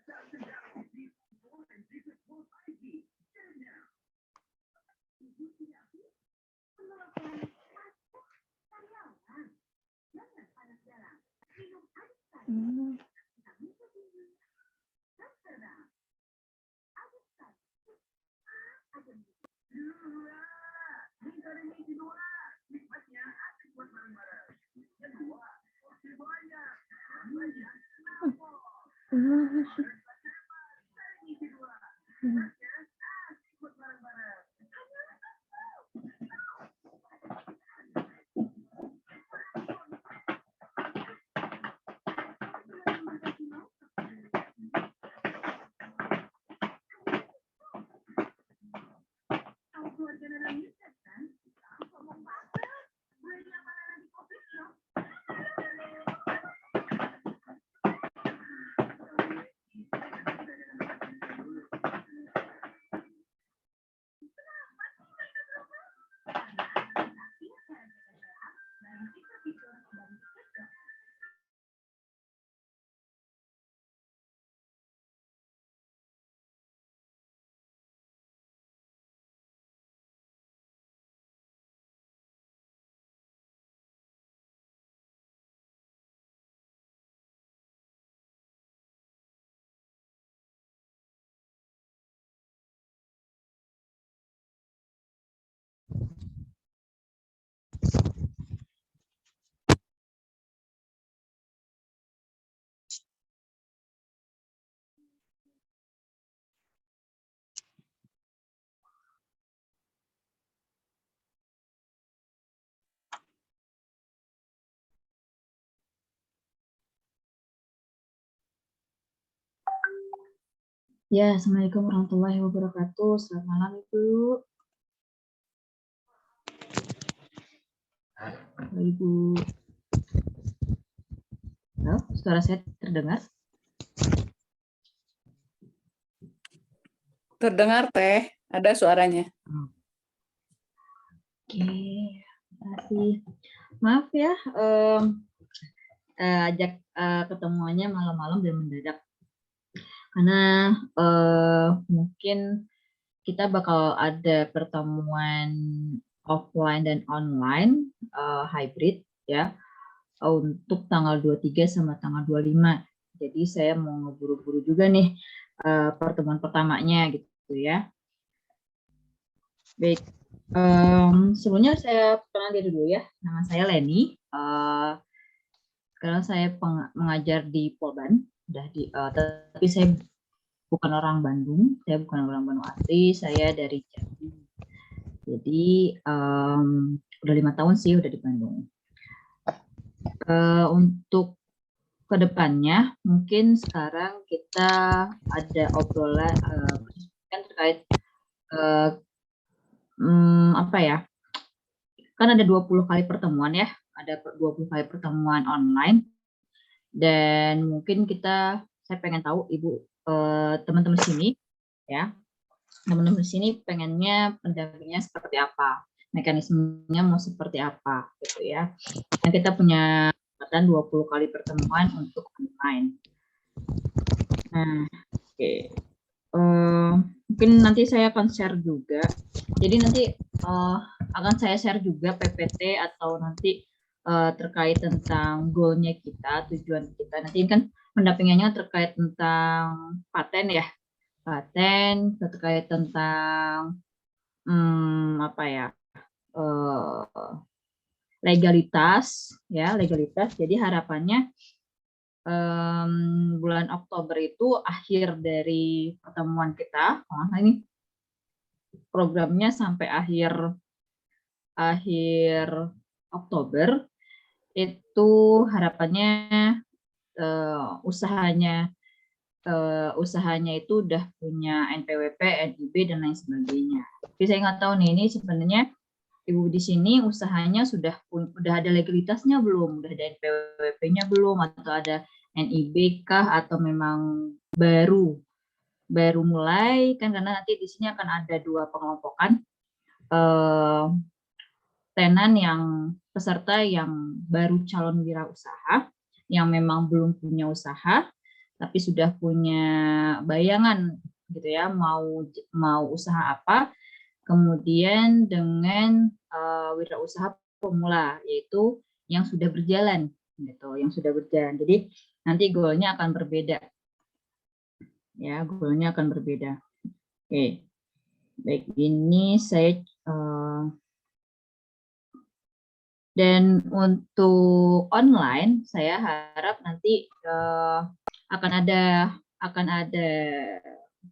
Hmm. Ya, Assalamualaikum warahmatullahi wabarakatuh. Selamat malam, Ibu. Halo, Ibu. Halo, suara saya terdengar? Terdengar, Teh. Ada suaranya. Oke, terima kasih. Maaf ya, ajak ketemuannya malam-malam dan mendadak. Karena mungkin kita bakal ada pertemuan offline dan online hybrid ya untuk tanggal 23 sama tanggal 25. Jadi saya mau ngeburu-buru juga nih pertemuan pertamanya gitu ya. Baik, sebelumnya saya perkenalkan diri dulu ya. Nama saya Leni. Sekarang saya mengajar di Polban. Tapi saya bukan orang Bandung. Saya bukan orang Bandung asli. Saya dari Jambi. Jadi udah 5 tahun sih udah di Bandung. Untuk kedepannya mungkin sekarang kita ada obrolan kan terkait apa ya, kan ada 20 kali pertemuan ya, ada 20 kali pertemuan online dan mungkin saya pengen tahu Ibu teman-teman sini ya, teman-teman sini pengennya pendampingnya seperti apa, mekanismenya mau seperti apa gitu ya. Dan kita punya 20 kali pertemuan untuk online. Nah, oke. Mungkin nanti saya akan share juga. Jadi nanti akan saya share juga PPT atau nanti terkait tentang goalnya kita, tujuan kita. Nanti kan pendampingannya terkait tentang paten ya, paten terkait tentang apa ya, legalitas ya, legalitas. Jadi harapannya bulan Oktober itu akhir dari pertemuan kita. Ini programnya sampai akhir Oktober itu harapannya usahanya itu udah punya NPWP, NIB dan lain sebagainya. Tapi saya nggak tahu nih, ini sebenarnya Ibu di sini usahanya sudah ada legalitasnya belum, udah ada NPWP-nya belum, atau ada NIB kah, atau memang baru mulai kan, karena nanti di sini akan ada 2 pengelompokan tenan yang peserta yang baru calon wirausaha yang memang belum punya usaha, tapi sudah punya bayangan gitu ya, mau usaha apa, kemudian dengan wirausaha pemula, yaitu yang sudah berjalan gitu, yang sudah berjalan. Jadi nanti goalnya akan berbeda ya, goalnya akan berbeda. Oke, baik, ini saya dan untuk online saya harap nanti akan ada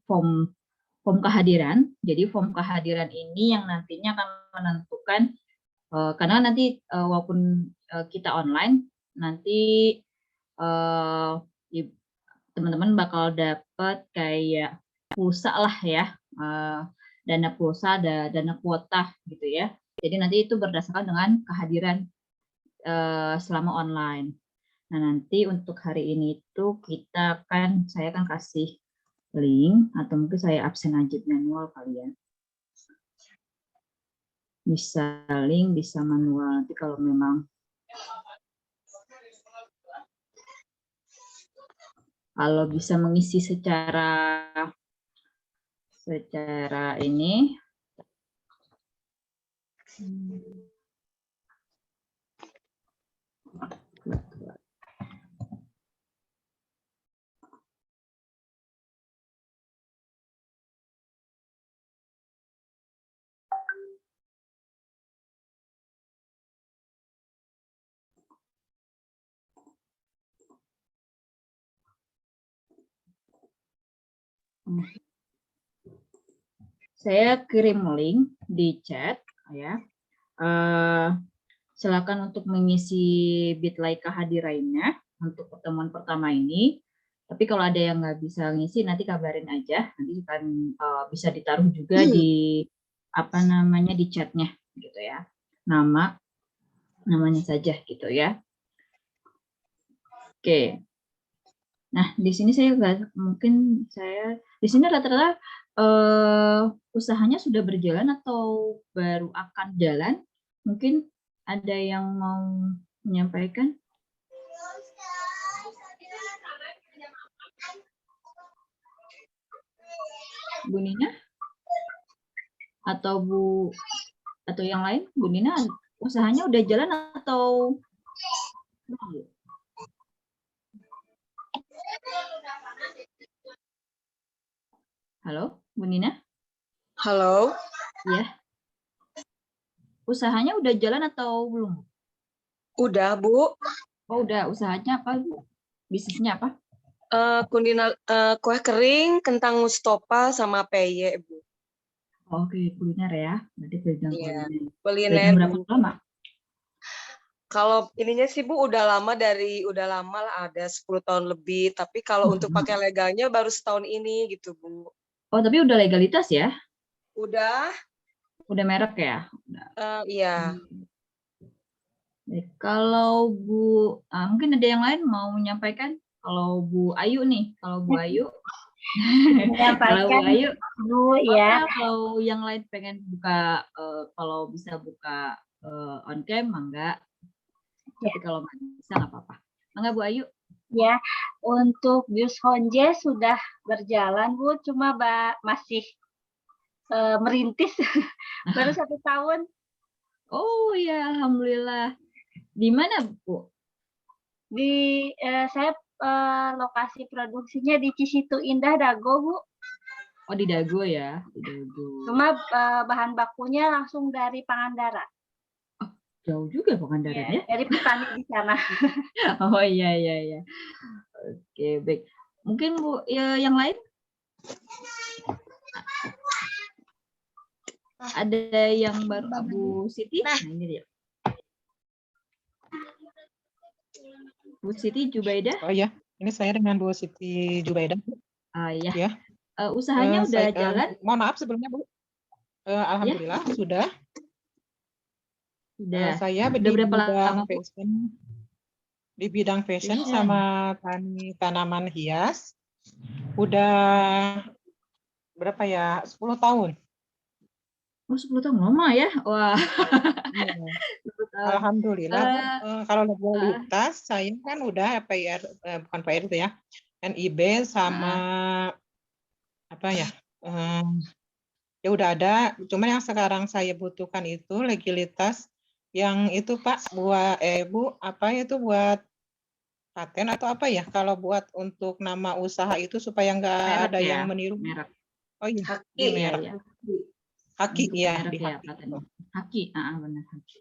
form kehadiran. Jadi form kehadiran ini yang nantinya akan menentukan karena nanti walaupun kita online, nanti teman-teman bakal dapat kayak pulsa lah ya, dana pulsa, dana kuota gitu ya. Jadi nanti itu berdasarkan dengan kehadiran selama online. Nah, nanti untuk hari ini itu saya akan kasih link, atau mungkin saya absen aja manual kali ya. Bisa link, bisa manual. Nanti kalau memang bisa mengisi secara ini. Saya kirim link di chat ya. Silakan untuk mengisi Bitly kehadirannya untuk pertemuan pertama ini. Tapi kalau ada yang nggak bisa ngisi, nanti kabarin aja. Nanti akan bisa ditaruh juga di di chatnya gitu ya. Namanya saja gitu ya. Oke. Nah, di sini di sini rata-rata usahanya sudah berjalan atau baru akan jalan? Mungkin ada yang mau menyampaikan? Bu Nina? Atau yang lain? Bu Nina, usahanya udah jalan atau belum? Halo, Bu Nina? Halo. Ya. Usahanya udah jalan atau belum? Udah, Bu. Oh, udah. Usahanya apa, Bu? Bisnisnya apa? Kue kering, kentang mustopa, sama peye, Bu. Oke, kuliner ya. Berarti pedagang Iya, kuliner. kuliner. Berapa lama? Kalau ininya sih, Bu, udah lama lah, ada 10 tahun lebih. Tapi kalau untuk pakai legalnya baru setahun ini gitu, Bu. Oh, tapi udah legalitas ya? Udah. Udah merek ya? Iya. Kalau Bu, mungkin ada yang lain mau menyampaikan? Kalau Bu Ayu nih, kalau Bu Ayu. Kalau Bu Ayu, Bu, ya. Kalau yang lain pengen buka, kalau bisa buka on cam, enggak. Tapi kalau nggak bisa, nggak apa-apa. Enggak, Bu Ayu? Ya, untuk Bius Honje sudah berjalan, Bu, cuma masih merintis, baru 1 tahun. Oh ya, alhamdulillah. Di mana, Bu? Saya lokasi produksinya di Cisitu Indah, Dago, Bu. Oh, di Dago ya, di Dago. Cuma bahan bakunya langsung dari Pangandaran. Oh, jauh juga Pangandaran ya? Dari petani di sana. Oh iya. Oke, baik. Mungkin Bu, ya, yang lain? Ada yang baru, Bu Siti? Nah, ini dia. Bu Siti Jubaida? Oh ya, ini saya dengan Bu Siti Jubaida. Ya. Ya. Usahanya udah jalan? Mohon maaf sebelumnya, Bu. Alhamdulillah ya. Sudah. Saya udah berapa lama, fashion, di bidang fashion sama tanaman hias. Udah berapa ya? 10 tahun. Oh, 10 tahun lama ya? Wah. Alhamdulillah. Kalau legalitas saya kan udah bukan PR itu ya. NIB sama apa ya? Ya udah ada, cuma yang sekarang saya butuhkan itu legalitas yang itu Pak, Bu, apa itu buat paten atau apa ya? Kalau buat untuk nama usaha itu supaya nggak Merek ada ya, yang meniru. merek. Oh iya, Haki. di Iya, merek. iya. Haki, Untuk iya, merek di ya, Haki. paten. Haki, benar Haki.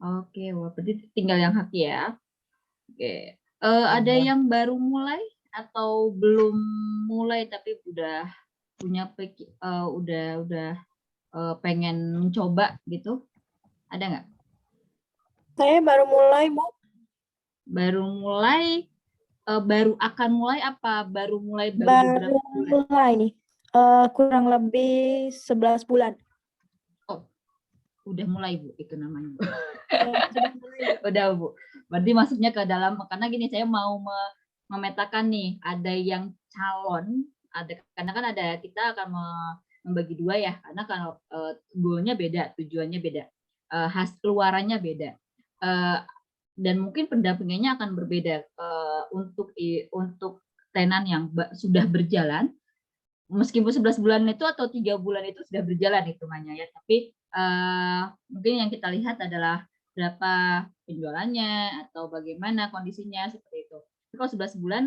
Oke, wah, berarti tinggal yang Haki ya. Oke. Ada Iya. yang baru mulai atau belum mulai tapi udah punya udah pengen mencoba gitu? Ada nggak? Saya baru mulai, Bu. Baru mulai, baru akan mulai apa? Baru mulai baru Baru beberapa bulan? mulai. Kurang lebih 11 bulan. Udah mulai Bu, itu namanya Bu. Sudah mulai, Bu. Udah Bu. Berarti masuknya ke dalam, karena gini saya mau memetakan nih, ada yang calon, karena kan ada, kita akan membagi dua ya, karena kalau goalnya beda, tujuannya beda, keluarannya beda, dan mungkin pendampingannya akan berbeda. Untuk tenan yang sudah berjalan, meskipun 11 bulan itu atau 3 bulan itu sudah berjalan hitungannya ya, tapi mungkin yang kita lihat adalah berapa penjualannya atau bagaimana kondisinya seperti itu. Tapi kalau 11 bulan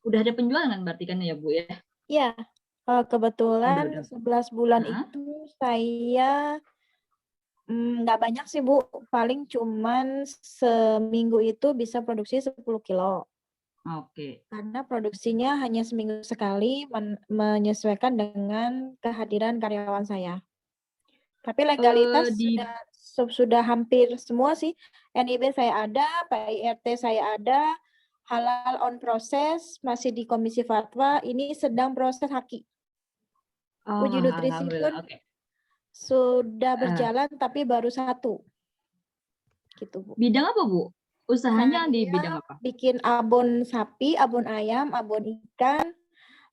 udah ada penjualan kan berarti kan ya Bu ya? Iya, kebetulan Udah. 11 bulan Hah? itu saya nggak banyak sih Bu, paling cuman seminggu itu bisa produksi 10 kilo. Oke. Karena produksinya hanya seminggu sekali, menyesuaikan dengan kehadiran karyawan saya. Tapi legalitas sudah hampir semua sih. NIB saya ada, PIRT saya ada, halal on proses, masih di Komisi Fatwa, ini sedang proses Haki. Uji nutrisi pun sudah berjalan, tapi baru 1. Gitu, Bu. Bidang apa Bu? Usahanya di bidang apa? Bikin abon sapi, abon ayam, abon ikan,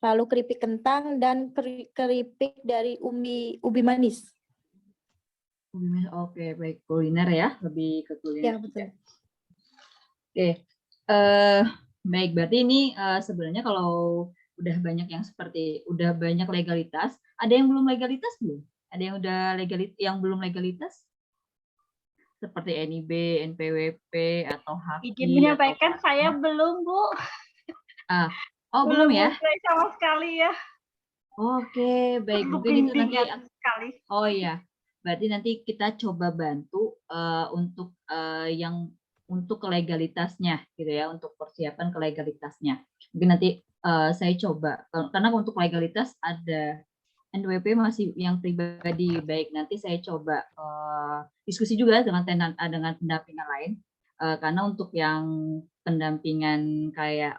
lalu keripik kentang, dan keripik dari ubi manis. Oke, baik, kuliner ya, lebih ke kuliner. Ya, betul. Oke, baik, berarti ini sebenarnya kalau udah banyak yang udah banyak legalitas, ada yang belum legalitas belum? Ada yang udah yang belum legalitas? Seperti NIB, NPWP, atau Haki. Izin menyampaikan saya belum, Bu. Belum ya? Mulai sama sekali ya. Oke, baik. Mungkin itu nanti sekali. Oh iya, berarti nanti kita coba bantu untuk untuk legalitasnya gitu ya, untuk persiapan ke legalitasnya. Mungkin nanti saya coba, karena untuk legalitas ada NWP masih yang pribadi, baik, nanti saya coba diskusi juga dengan pendampingan lain, karena untuk yang pendampingan kayak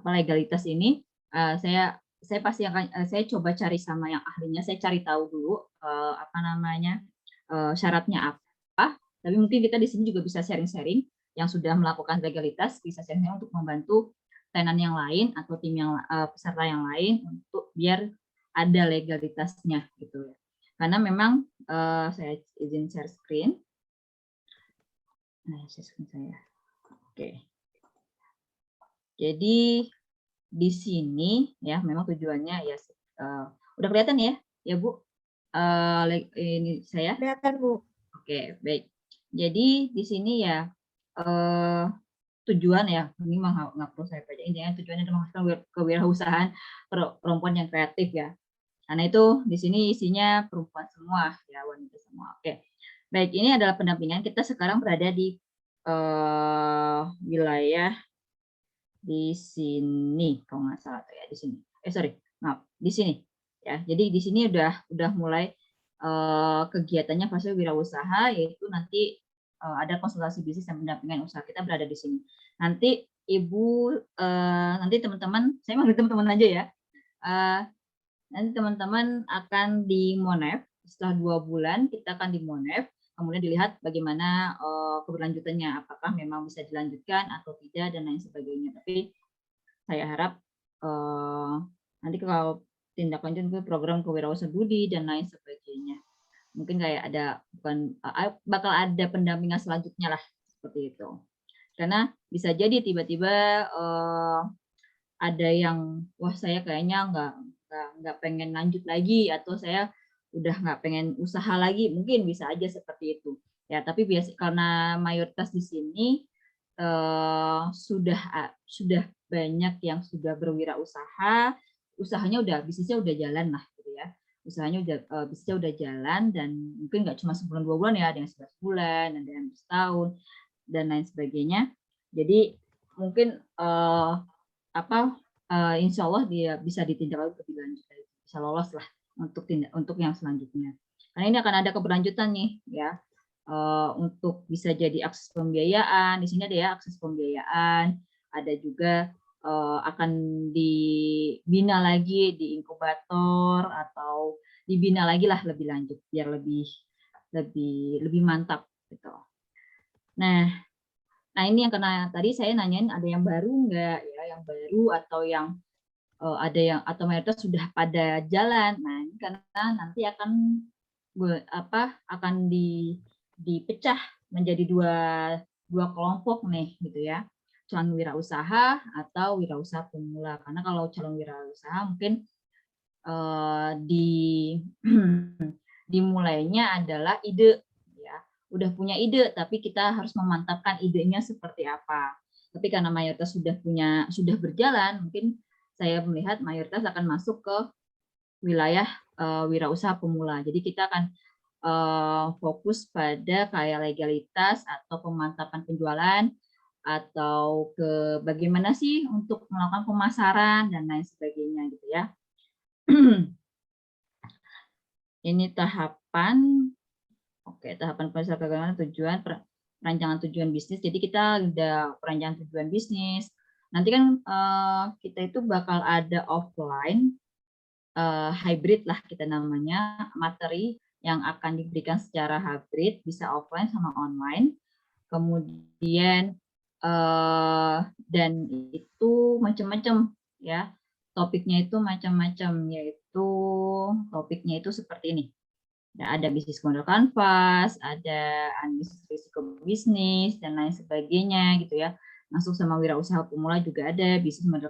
legalitas ini, saya pasti akan saya coba cari sama yang ahlinya, saya cari tahu dulu syaratnya apa. Tapi mungkin kita di sini juga bisa sharing-sharing yang sudah melakukan legalitas, bisa sharing untuk membantu tenan yang lain atau tim yang peserta yang lain untuk biar ada legalitasnya gitu ya. Karena memang saya izin share screen. Nah, share screen saya. Oke. Jadi di sini ya memang tujuannya ya udah kelihatan ya Bu, ini saya. Kelihatan Bu. Oke, baik. Jadi di sini ya tujuan ya, ini nggak perlu saya baca, intinya tujuannya adalah menghasilkan kewirausahaan perempuan yang kreatif ya. Karena itu di sini isinya perempuan semua ya, wanita semua. Oke, baik, ini adalah pendampingan. Kita sekarang berada di wilayah di sini, kalau nggak salah ya, di sini. Maaf, di sini ya. Jadi di sini udah mulai kegiatannya fase wirausaha, yaitu nanti ada konsultasi bisnis dan pendampingan usaha. Kita berada di sini. Nanti Ibu, nanti teman-teman, saya manggil teman-teman aja ya. Nanti teman-teman akan di Monef. Setelah 2 bulan kita akan di Monef. Kemudian dilihat bagaimana keberlanjutannya, apakah memang bisa dilanjutkan atau tidak dan lain sebagainya. Tapi saya harap nanti kalau tindak lanjut ke program kewirausahaan budi dan lain sebagainya, mungkin kayak bakal ada pendampingan selanjutnya lah, seperti itu. Karena bisa jadi tiba-tiba ada yang wah saya kayaknya nggak pengen lanjut lagi, atau saya udah nggak pengen usaha lagi, mungkin bisa aja seperti itu ya. Tapi biasa karena mayoritas di sini sudah banyak yang sudah berwirausaha, bisnisnya udah jalan lah gitu ya, bisnisnya udah jalan, dan mungkin nggak cuma sebulan 2 bulan ya, ada yang 11 bulan, ada yang setahun dan lain sebagainya. Jadi mungkin insya Allah dia bisa ditindaklanjuti lebih lanjut, bisa lolos lah untuk yang selanjutnya. Karena ini akan ada keberlanjutan nih ya, untuk bisa jadi akses pembiayaan. Di sini ada ya akses pembiayaan, ada juga akan dibina lagi di inkubator, atau dibina lagi lah lebih lanjut biar lebih mantap gitu. Nah ini yang kena tadi saya nanyain, ada yang baru nggak ya, yang baru atau yang ada yang atau mayoritas sudah pada jalan. Nah ini karena nanti akan dipecah menjadi dua kelompok nih gitu ya, calon wirausaha atau wirausaha pemula. Karena kalau calon wirausaha mungkin dimulainya adalah ide ya, udah punya ide tapi kita harus memantapkan idenya seperti apa. Tapi karena mayoritas sudah berjalan, mungkin saya melihat mayoritas akan masuk ke wilayah wirausaha pemula. Jadi kita akan fokus pada kayak legalitas atau pemantapan penjualan, atau ke bagaimana sih untuk melakukan pemasaran dan lain sebagainya gitu ya. Ini tahapan perancangan tujuan, perancangan tujuan bisnis. Jadi kita udah perancangan tujuan bisnis. Nanti kan kita itu bakal ada offline, hybrid lah kita namanya, materi yang akan diberikan secara hybrid, bisa offline sama online. Kemudian dan itu macam-macam ya, topiknya itu macam-macam, yaitu topiknya itu seperti ini. Ada bisnis model kanvas, ada analisis risiko bisnis dan lain sebagainya gitu ya. Masuk sama wirausaha pemula juga ada bisnis model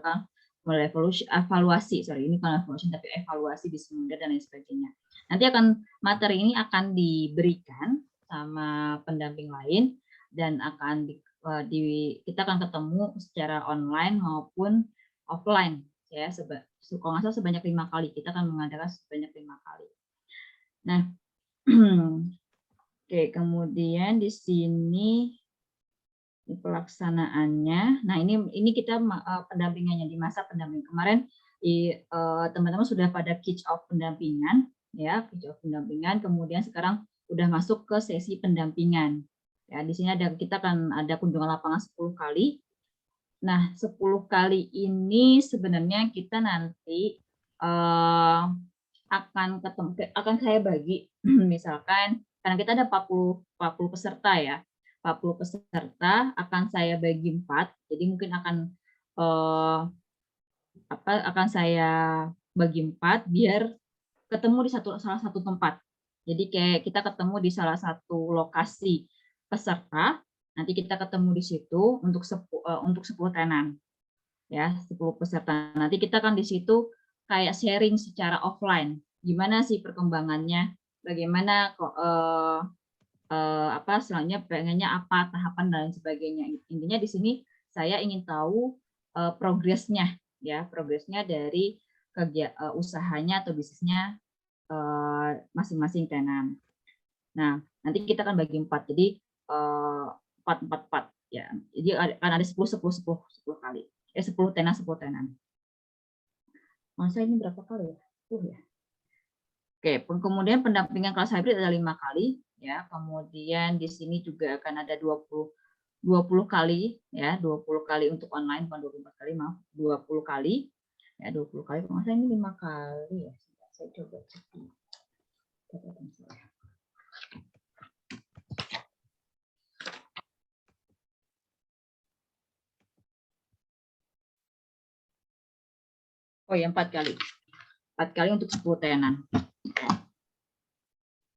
evaluasi, ini bukan evaluasi tapi evaluasi bisnis model dan lain sebagainya. Nanti materi ini akan diberikan sama pendamping lain, dan kita akan ketemu secara online maupun offline ya. Kalau nggak salah sebanyak 5 kali, kita akan mengadakan sebanyak 5 kali. Nah, oke, kemudian di sini pelaksanaannya. Nah, ini kita pendampingannya di masa pendampingan kemarin, teman-teman sudah pada kick off pendampingan ya, pendampingan. Kemudian sekarang udah masuk ke sesi pendampingan. Ya, di sini kita akan ada kunjungan lapangan 10 kali. Nah, 10 kali ini sebenarnya kita nanti akan saya bagi, misalkan karena kita ada 40 peserta ya, 40 peserta akan saya bagi 4, jadi mungkin akan saya bagi 4 biar ketemu di salah satu tempat. Jadi kayak kita ketemu di salah satu lokasi peserta, nanti kita ketemu di situ untuk 10 tenan ya, 10 peserta. Nanti kita kan di situ kayak sharing secara offline, gimana sih perkembangannya, bagaimana selanjutnya pengennya apa, tahapan dan lain sebagainya. Intinya di sini saya ingin tahu progresnya ya, progresnya dari usahanya atau bisnisnya masing-masing tenan. Nah, nanti kita akan bagi 4, jadi 4 ya. Jadi akan ada 10 kali. 10 tenan. Masa ini berapa kali ya? Ya. Oke, kemudian pendampingan kelas hybrid ada 5 kali ya. Kemudian di sini juga akan ada 20 kali ya, 20 kali untuk online, bukan 24 kali, maaf, 20 kali. Ya, 20 kali. Masa ini 5 kali ya. Saya coba cek. Oh ya, 4 kali. 4 kali untuk 10 tenan.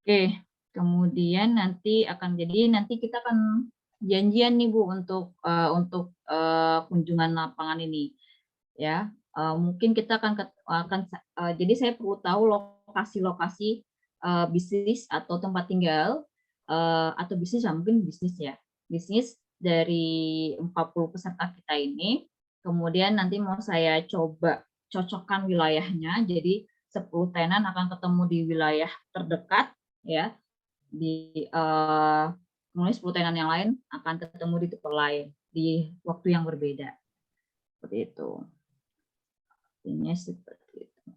Oke, kemudian nanti kita akan janjian nih Bu untuk kunjungan lapangan ini ya. Mungkin kita jadi saya perlu tahu lokasi-lokasi bisnis atau tempat tinggal atau bisnis mungkin bisnis ya. Bisnis dari 40 peserta kita ini. Kemudian nanti mau saya coba cocokkan wilayahnya. Jadi 10 tenan akan ketemu di wilayah terdekat ya. Kemudian 10 tenan yang lain akan ketemu di tempat lain di waktu yang berbeda. Seperti itu. Artinya seperti itu.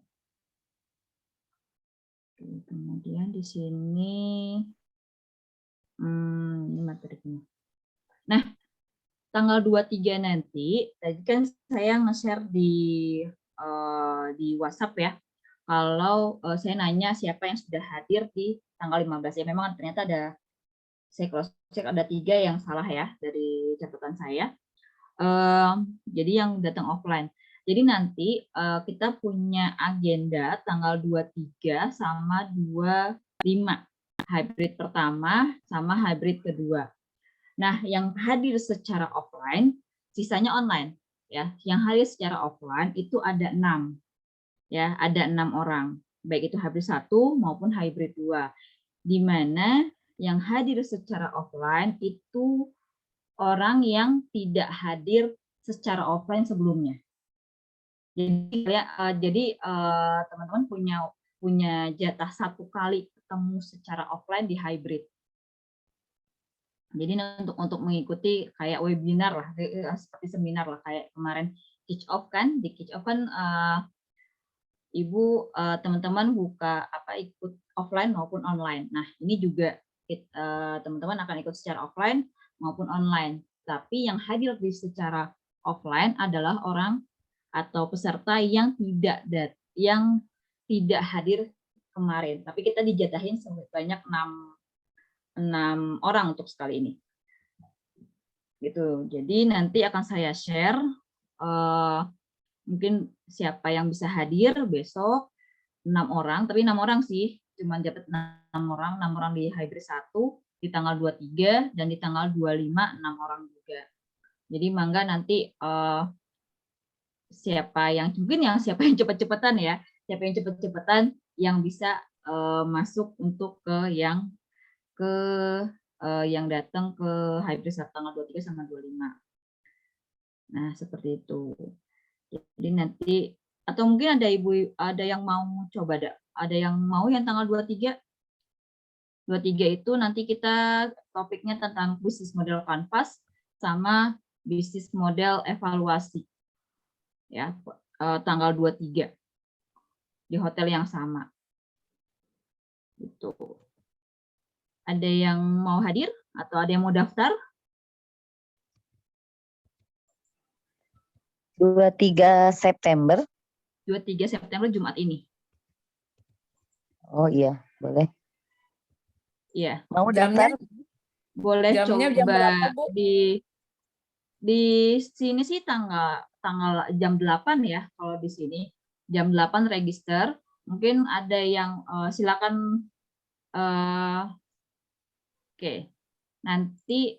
Kemudian di sini ini materinya. Nah, tanggal 23 nanti, tadi kan saya nge-share di WhatsApp ya. Kalau saya nanya siapa yang sudah hadir di tanggal 15 ya, memang ternyata saya cross check ada 3 yang salah ya dari catatan saya. Jadi yang datang offline. Jadi nanti kita punya agenda tanggal 23 sama 25. Hybrid pertama sama hybrid kedua. Nah, yang hadir secara offline, sisanya online. Ya, yang hadir secara offline itu ada 6. Ya, ada 6 orang. Baik itu hybrid 1 maupun hybrid 2. Di mana yang hadir secara offline itu orang yang tidak hadir secara offline sebelumnya. Jadi teman-teman punya jatah 1 kali ketemu secara offline di hybrid. Jadi untuk mengikuti kayak webinar lah, seperti seminar lah kayak kemarin Kick Off kan, di Kick Off kan Ibu teman-teman ikut offline maupun online. Nah, ini juga teman-teman akan ikut secara offline maupun online. Tapi yang hadir di secara offline adalah orang atau peserta yang tidak hadir kemarin. Tapi kita dijatahin sebanyak 6 orang untuk sekali ini. Gitu. Jadi nanti akan saya share mungkin siapa yang bisa hadir besok 6 orang, tapi 6 orang sih, cuma dapat 6 orang di hybrid 1 di tanggal 23 dan di tanggal 25 6 orang juga. Jadi mangga nanti siapa yang cepet-cepetan ya, siapa yang cepet-cepetan yang bisa masuk untuk yang datang ke hybrid tanggal 23 sama 25. Nah, seperti itu. Jadi nanti atau mungkin ada yang mau coba ada yang mau yang tanggal 23 itu nanti kita topiknya tentang bisnis model kanvas sama bisnis model evaluasi ya, tanggal 23 di hotel yang sama itu. Ada yang mau hadir atau ada yang mau daftar? 23 September. 23 September Jumat ini. Oh iya, boleh. Iya. Mau daftar? Boleh Jamnya coba jam berapa, Bu? di sini sih tanggal jam 8 ya kalau di sini. Jam 8 register. Mungkin ada yang silakan oke. Nanti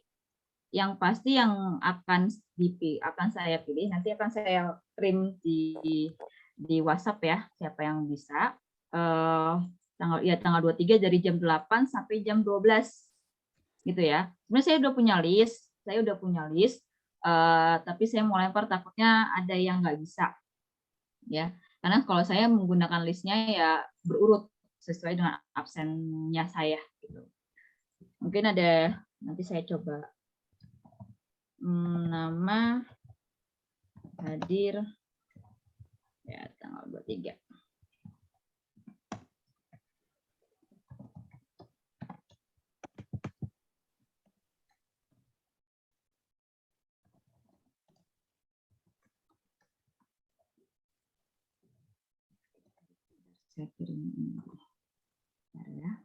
yang pasti yang akan saya pilih, nanti akan saya trim di WhatsApp ya, siapa yang bisa. Tanggal 23 dari jam 8 sampai jam 12. Gitu ya. Sebenarnya saya udah punya list, tapi saya mau lempar takutnya ada yang nggak bisa. Ya. Karena kalau saya menggunakan listnya ya berurut sesuai dengan absennya saya gitu. Mungkin ada, nanti saya coba nama hadir ya tanggal 23. Saya kirim ini. Bentar ya.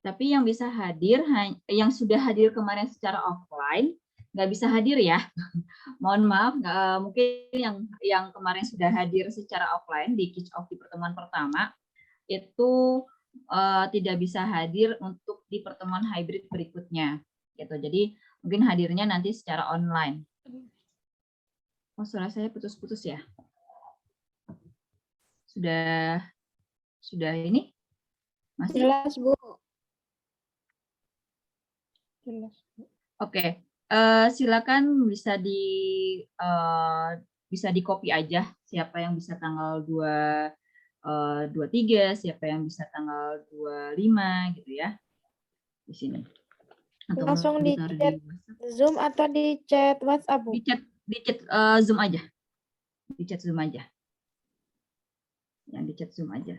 Tapi yang bisa hadir, yang sudah hadir kemarin secara offline, nggak bisa hadir ya. Mohon maaf, mungkin yang kemarin sudah hadir secara offline di kick off di pertemuan pertama, itu tidak bisa hadir untuk di pertemuan hybrid berikutnya. Gitu. Jadi mungkin hadirnya nanti secara online. Oh, suara saya putus-putus ya. Sudah ini? Masih? Jelas, Bu. Jelas. Oke, silakan bisa di copy aja siapa yang bisa tanggal 23, siapa yang bisa tanggal 25 gitu ya di sini. Atau Langsung di ditaruh chat Zoom atau di chat WhatsApp, Bu? di chat Zoom aja. Di chat Zoom aja. Yang di chat Zoom aja.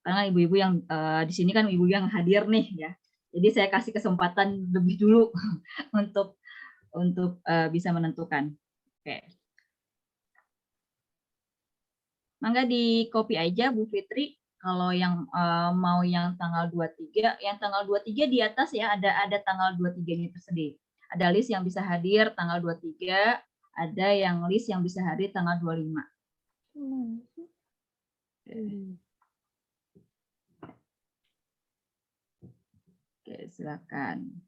Karena ibu-ibu yang di sini kan ibu yang hadir nih ya. Jadi saya kasih kesempatan lebih dulu untuk bisa menentukan. Oke. Mangga di copy aja Bu Fitri. Kalau yang mau yang tanggal 23, yang tanggal 23 di atas ya ada tanggal 23-nya tersedia. Ada list yang bisa hadir tanggal 23, ada yang list yang bisa hadir tanggal 25. Oke, silakan.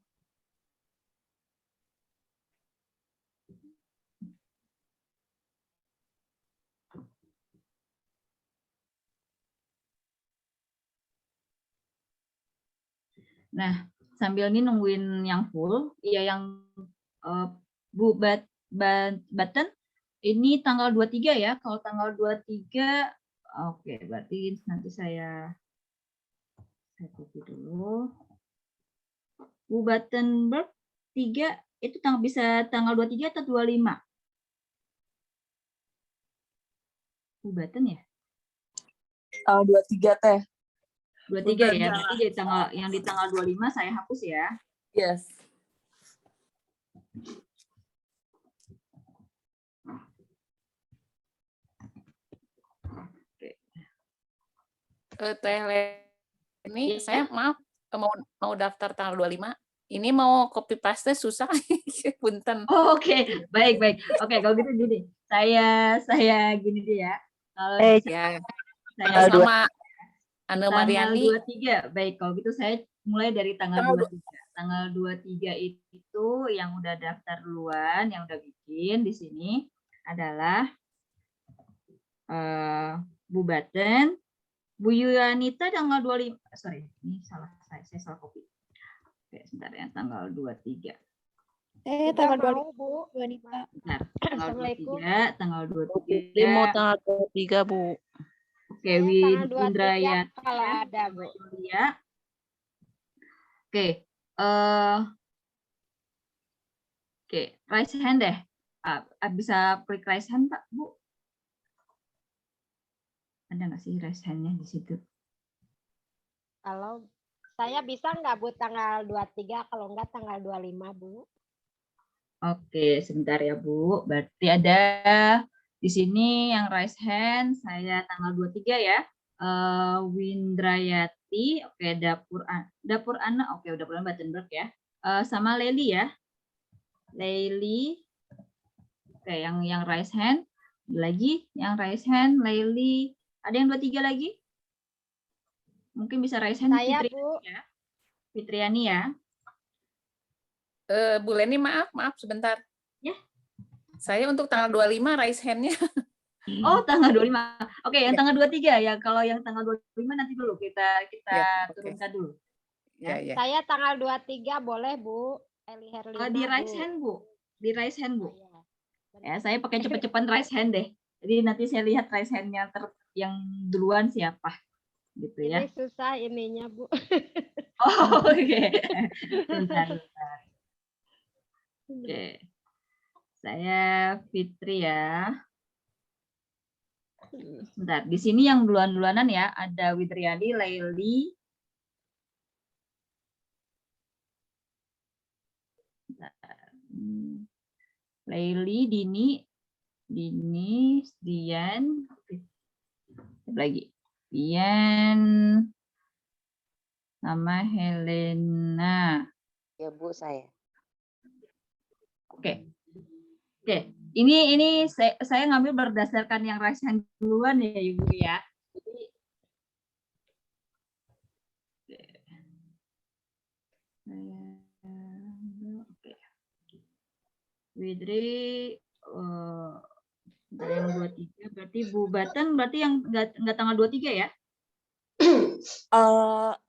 Nah, sambil ini nungguin yang full, ya yang Bu Button, ini tanggal 23 ya. Kalau tanggal 23, oke, berarti nanti saya copy dulu. Bu Battenberg 3 itu bisa tanggal 23 atau 25? Bu Batten ya? Tanggal 23 teh. 23 ya, berarti jadi yang di tanggal 25 saya hapus ya. Yes. Teh ini Ya. saya maaf mau daftar tanggal 25. Ini mau copy paste susah. Punten. Oh, oke. Baik. Oke, kalau gitu gini. Saya gini deh ya. Kalau Ya. saya Sama Ane tanggal Mariani. 23. Baik, kalau gitu saya mulai dari tanggal 23. Tanggal 23 itu yang udah daftar duluan, yang udah bikin di sini adalah Bu Baten, Bu Yuyanita tanggal 25. Sorry, ini salah saya salah copy. Oke, sebentar ya, tanggal 23. Tanggal 25. Bu. Bentar, tanggal 23, tanggal Ini mau 23. tanggal 23, Bu. Oke, Windrayati. Kalau ada, Bu. Ya. Oke, raise hand deh. Bisa klik raise hand, Pak, Bu? Ada nggak sih raise hand-nya di situ? Kalau saya bisa nggak Bu tanggal 23, kalau nggak tanggal 25, Bu? Oke, sebentar ya, Bu. Berarti ada di sini yang raise hand, saya tanggal 23 ya. Windrayati, oke, Dapur Ana, oke, Dapur Ana Battenberg ya. Sama Leli ya. Leli, oke, yang raise hand. Lagi, yang raise hand, Leli. Ada yang 23 lagi? Mungkin bisa raise hand. Saya, Fitriani, Bu. ya. Fitriani ya. Bu Leni, maaf sebentar. Ya. Saya untuk tanggal 25 raise hand-nya. Oh, tanggal 25. Oke, yang tanggal 23 ya. Kalau yang tanggal 25 nanti dulu kita turunkan dulu. Ya. Saya tanggal 23 boleh, Bu. Eli Herlina, Di raise Bu. hand, Bu. Di raise hand, Bu. Ya. Ya, saya pakai cepet-cepetan raise hand deh. Jadi nanti saya lihat raise hand-nya yang duluan siapa. Gitu ya. Ini susah ininya, Bu. Oh, oke. Bentar. Oke. Saya Fitri ya. Bentar, di sini yang duluan-duluanan ya, ada Witriani, Laili. Laili, Dini, Dian, lagi. Dian. sama Helena. Ya Bu, saya. Oke. Oke. Ini saya ngambil berdasarkan yang raise hand duluan ya Ibu ya. Jadi, oke. Widri yang 23 berarti Bu Batan berarti yang enggak tanggal 23 ya?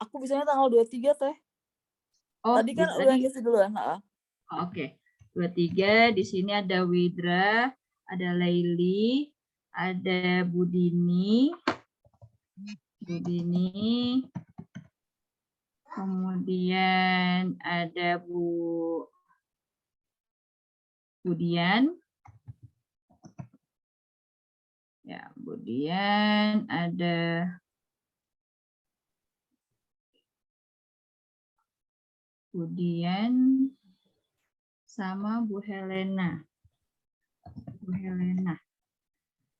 Aku bisanya tanggal 23 Teh. Oh, Tadi kan udah ngisi duluan. Oke. 23 di sini ada Widra, ada Laili, ada Budini, kemudian ada Budian. Ya, Budian, ada Budian sama Bu Helena.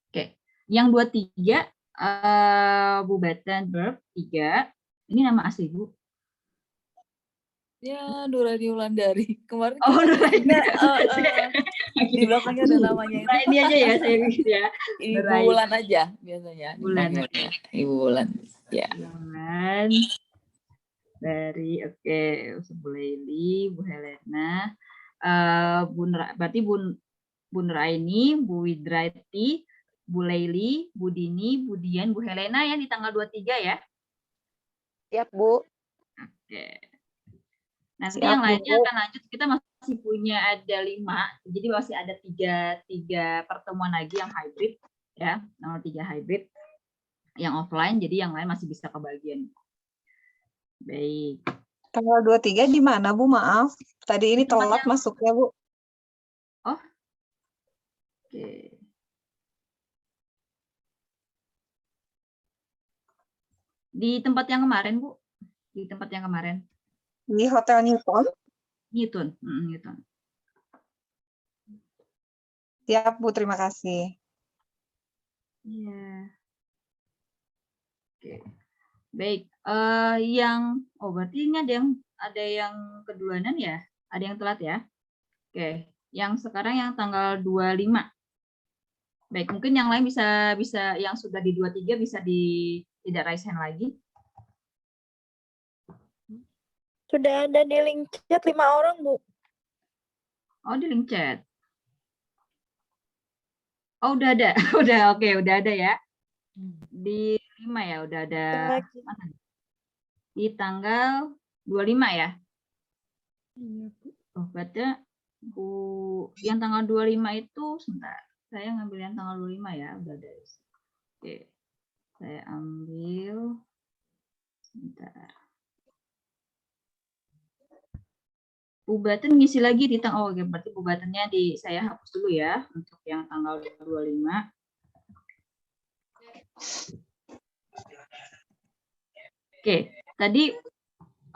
Oke. Yang 23 Bu Batan Verb 3. Ini nama asli Bu. Ya, Nurani Wulandari. Kemarin Oh, Nurani. di belakangnya ada namanya itu. Nah, ini aja ya saya bikin ya. Ibu Wulan aja biasanya. Bulan. Ibu Wulan. Ya. Bulan. Dari Bu Leili, Bu Helena, berarti Bu Nuraini, Bu Widrati, Bu Leili, Bu Dini, Bu Dian, Bu Helena ya di tanggal 23 ya. Siap Bu. Oke. Nanti Siap, yang lainnya Bu. akan lanjut. Kita masih punya ada 5, jadi masih ada tiga pertemuan lagi yang hybrid ya, tanggal 3 hybrid, yang offline. Jadi yang lain masih bisa kebagian. Baik. Tanggal 23 di mana Bu? Maaf. Tadi ini telat masuknya Bu. Oh. Oke. Di tempat yang kemarin, Bu. Di tempat yang kemarin. Di Hotel Newton. Newton. Siap Bu, terima kasih. Iya. Oke. Baik. Berarti ini ada yang keduluanan ya? Ada yang telat ya? Oke. Yang sekarang yang tanggal 25. Baik, mungkin yang lain bisa yang sudah di 23 bisa tidak raise hand lagi. Sudah ada di link chat 5 orang, Bu. Oh, di link chat. Oh, udah ada. Udah ada ya. Di 5 ya, udah ada. Mana? Di tanggal 25 ya? Iya, Bu. Oh, berarti yang tanggal 25 itu sebentar. Saya ngambil yang tanggal 25 ya, udah ada. Oke. Saya ambil sebentar. Bu Batan ngisi lagi di tanggal, oke, berarti Bu Batannya saya hapus dulu ya untuk yang tanggal 25. Oke, tadi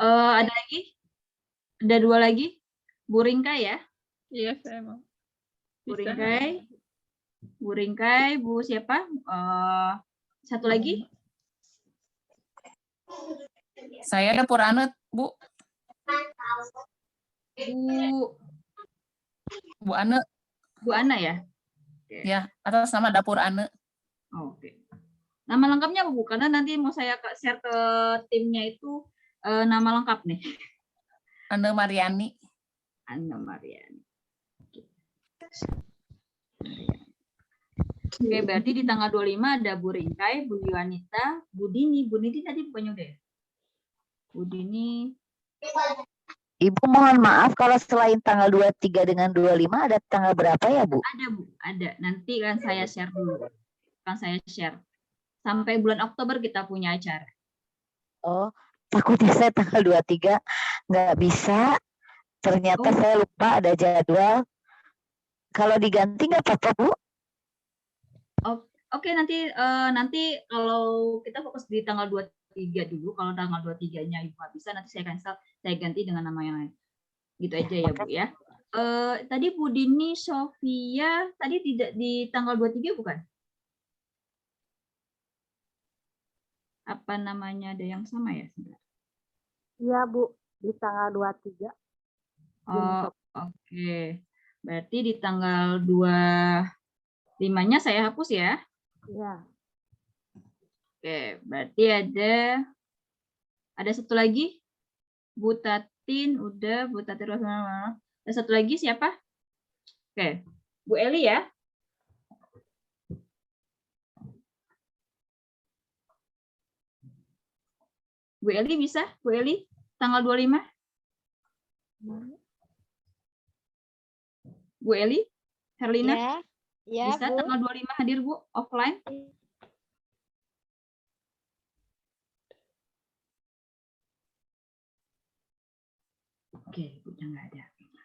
ada lagi? Ada 2 lagi? Bu Ringkai ya? Iya, saya mau. Bu Ringkai, Bu siapa? Satu lagi? Saya dapur Anet, Bu. Bu Ane. Bu Ana ya? Okay. Ya, atas nama dapur Ane. Oh, oke. Nama lengkapnya apa Bu? Karena nanti mau saya share ke timnya itu nama lengkap nih. Ane Mariani. Ane Mariani. Oke, berarti di tanggal 25 ada Bu Ringkai, Bu Yuanita, Bu Dini. Bu Dini tadi bukannya udah ya? Bu Dini. Ibu mohon maaf kalau selain tanggal 23 dengan 25 ada tanggal berapa ya Bu? Ada Bu, ada. Nanti kan saya share dulu. Sampai bulan Oktober kita punya acara. Oh, takutnya saya tanggal 23 nggak bisa. Ternyata saya lupa ada jadwal. Kalau diganti nggak apa-apa Bu? Oke, nanti kalau kita fokus di tanggal 23 dulu. Kalau tanggal 23-nya Ibu nggak bisa, nanti saya cancel. Saya ganti dengan nama yang lain. Gitu aja ya Bu ya. Tadi Bu Dini, Sofia, tadi tidak di tanggal 23 bukan? Apa namanya ada yang sama ya? Iya, Bu. Di tanggal 23. Oh, oke. Berarti di tanggal 25-nya saya hapus ya. Iya. Oke, berarti ada satu lagi. Bu Tatin udah, Bu Tatin Rosmana. Ada satu lagi siapa? Oke, Bu Eli ya. Bu Eli bisa? Bu Eli, tanggal 25? Bu Eli? Herlina? Ya, ya, Bisa Bu. tanggal 25 hadir, Bu? Offline? Oke, Bu nggak ada.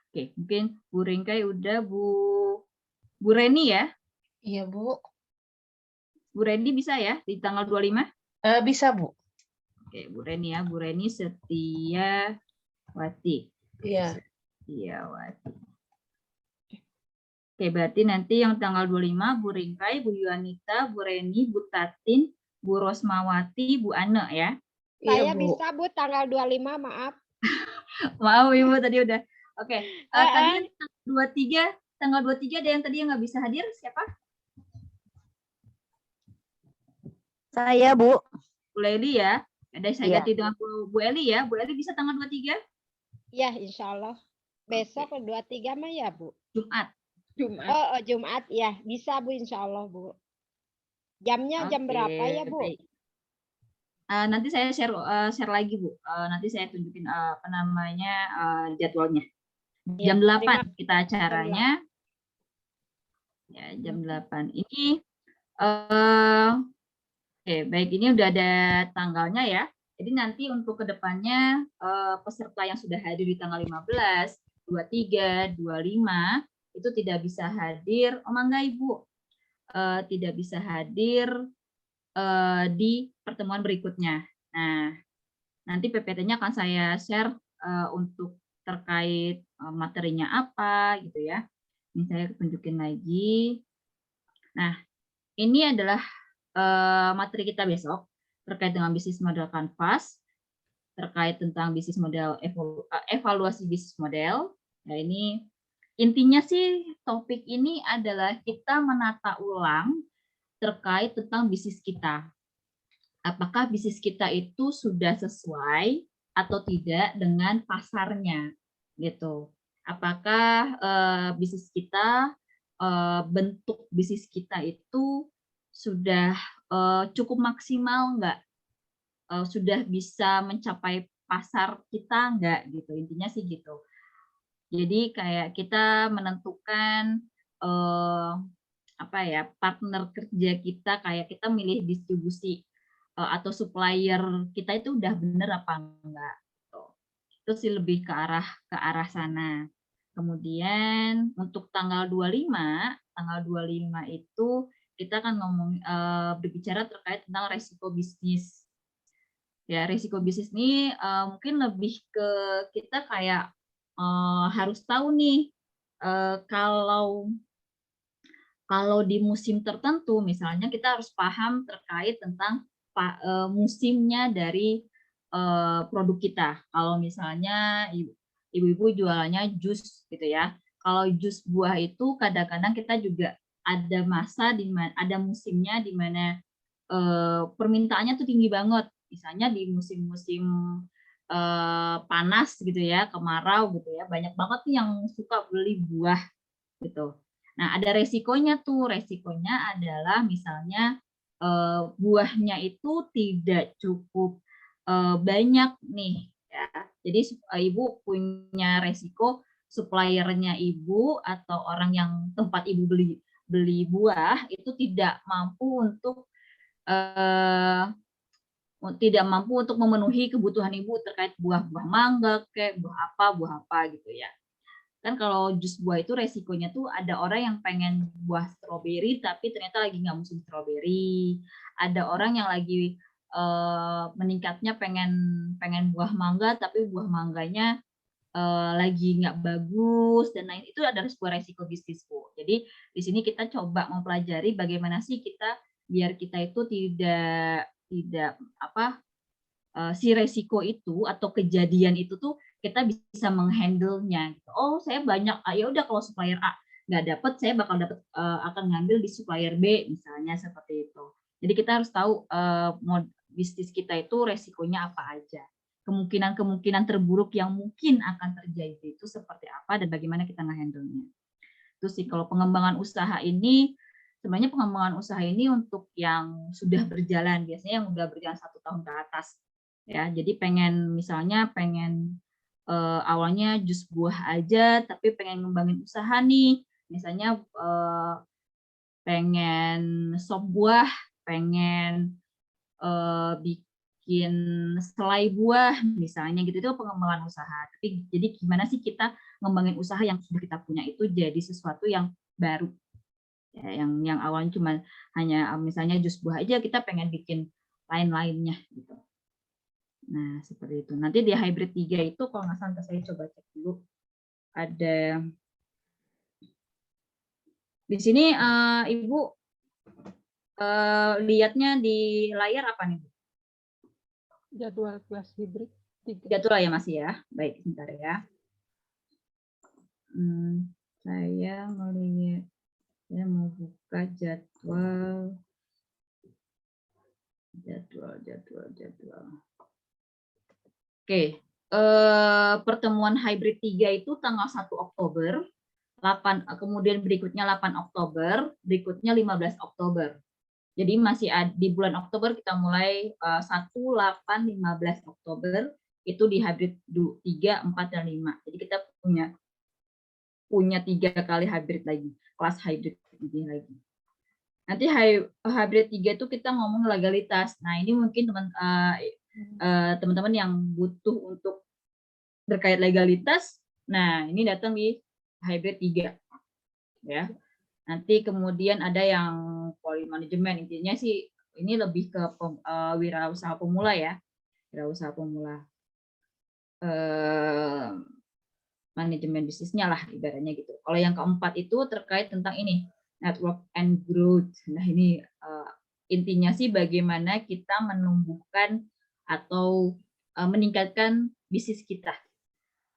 Oke, mungkin Bu Ringkai udah, Bu Reni ya? Iya, Bu. Bu Reni bisa ya di tanggal 25? Bisa, Bu. Oke, Bu Reni ya. Bu Reni Setiawati. Iya. Setiawati. Oke, berarti nanti yang tanggal 25 Bu Ringkai, Bu Yuanita, Bu Reni, Bu Tatin, Bu Rosmawati, Bu Ane ya. Saya bisa, Bu, tanggal 25, maaf. Maaf Ibu tadi udah. Oke, tadi tanggal 23 ada yang tadi yang nggak bisa hadir, siapa? Saya, Bu. Bu Eli ya. Ada saya Iya. ganti dengan Bu Eli ya. Bu Eli bisa tanggal 23? Iya, insya Allah. Besok 23 mah ya, Bu? Jumat. Oh, Jumat ya. Bisa, Bu, insya Allah, Bu. Jamnya jam berapa ya, Bu? Baik. Nanti saya share lagi, Bu. Nanti saya tunjukin jadwalnya. Ya, Jam 8 kita acaranya. Ya, jam 8. Ini oke, baik, ini udah ada tanggalnya ya. Jadi nanti untuk kedepannya peserta yang sudah hadir di tanggal 15, 23, 25 itu tidak bisa hadir. Oh mangga Ibu, tidak bisa hadir di pertemuan berikutnya. Nah, nanti PPT-nya akan saya share untuk terkait materinya apa gitu ya. Ini saya tunjukin lagi. Nah, ini adalah materi kita besok terkait dengan bisnis model Canvas, terkait tentang bisnis model evaluasi bisnis model. Nah, ini intinya sih topik ini adalah kita menata ulang terkait tentang bisnis kita. Apakah bisnis kita itu sudah sesuai atau tidak dengan pasarnya, gitu. Apakah bisnis kita, bentuk bisnis kita itu sudah cukup maksimal nggak? Sudah bisa mencapai pasar kita nggak, gitu. Intinya sih gitu. Jadi kayak kita menentukan partner kerja kita, kayak kita milih distribusi atau supplier kita itu udah bener apa enggak. Itu sih lebih ke arah sana. Kemudian untuk tanggal 25 itu kita akan berbicara terkait tentang resiko bisnis. Ya, resiko bisnis ini mungkin lebih ke kita kayak harus tahu nih kalau di musim tertentu, misalnya kita harus paham terkait tentang musimnya dari produk kita. Kalau misalnya ibu-ibu jualannya jus gitu ya. Kalau jus buah itu kadang-kadang kita juga ada masa di mana ada musimnya di mana permintaannya tuh tinggi banget. Misalnya di musim-musim panas gitu ya, kemarau gitu ya, banyak banget nih yang suka beli buah gitu. Nah, ada resikonya tuh. Resikonya adalah misalnya buahnya itu tidak cukup banyak nih ya. Jadi Ibu punya resiko suppliernya Ibu atau orang yang tempat Ibu beli buah itu tidak mampu untuk memenuhi kebutuhan Ibu terkait buah-buah mangga, kayak buah apa gitu ya. Kan kalau jus buah itu resikonya tuh ada orang yang pengen buah stroberi tapi ternyata lagi nggak musim stroberi. Ada orang yang lagi meningkatnya pengen buah mangga tapi buah mangganya lagi nggak bagus dan lain. Itu adalah sebuah resiko bisnis, Bu. Jadi di sini kita coba mempelajari bagaimana sih kita biar kita itu tidak si resiko itu atau kejadian itu tuh kita bisa menghandle-nya. Oh, saya banyak, ya udah kalau supplier A nggak dapat, saya bakal dapat akan ngambil di supplier B misalnya seperti itu. Jadi kita harus tahu bisnis kita itu resikonya apa aja. Kemungkinan terburuk yang mungkin akan terjadi itu seperti apa dan bagaimana kita nge-handle-nya. Itu sih kalau pengembangan usaha ini, sebenarnya pengembangan usaha ini untuk yang sudah berjalan, biasanya yang udah berjalan 1 tahun ke atas. Ya, jadi misalnya pengen awalnya jus buah aja, tapi pengen ngembangin usaha nih, misalnya pengen sop buah, pengen bikin selai buah misalnya gitu, itu pengembangan usaha. Tapi jadi gimana sih kita ngembangin usaha yang sudah kita punya itu jadi sesuatu yang baru. Ya, yang awalnya cuma hanya misalnya jus buah aja, kita pengen bikin lain-lainnya gitu. Nah, seperti itu. Nanti di hybrid 3 itu kalau nggak salah saya coba cek dulu. Ada di sini Ibu lihatnya di layar apa nih? Jadwal kelas hybrid 3. Jadwal ya masih ya. Baik, sebentar ya. Saya melihat, saya mau buka jadwal. Oke, pertemuan hybrid 3 itu tanggal 1 Oktober, 8, kemudian berikutnya 8 Oktober, berikutnya 15 Oktober. Jadi masih di bulan Oktober kita mulai 1, 8, 15 Oktober itu di hybrid 3, 4, dan 5. Jadi kita punya 3 kali hybrid lagi, kelas hybrid lagi. Nanti hybrid 3 itu kita ngomong legalitas. Nah, ini mungkin teman-teman yang butuh untuk terkait legalitas, nah ini datang di hybrid 3 ya. Nanti kemudian ada yang polimanajemen, intinya sih ini lebih ke wirausaha pemula ya, wirausaha pemula, manajemen bisnisnya lah ibaratnya gitu. Kalau yang keempat itu terkait tentang ini network and growth. Nah ini intinya sih bagaimana kita menumbuhkan atau meningkatkan bisnis kita.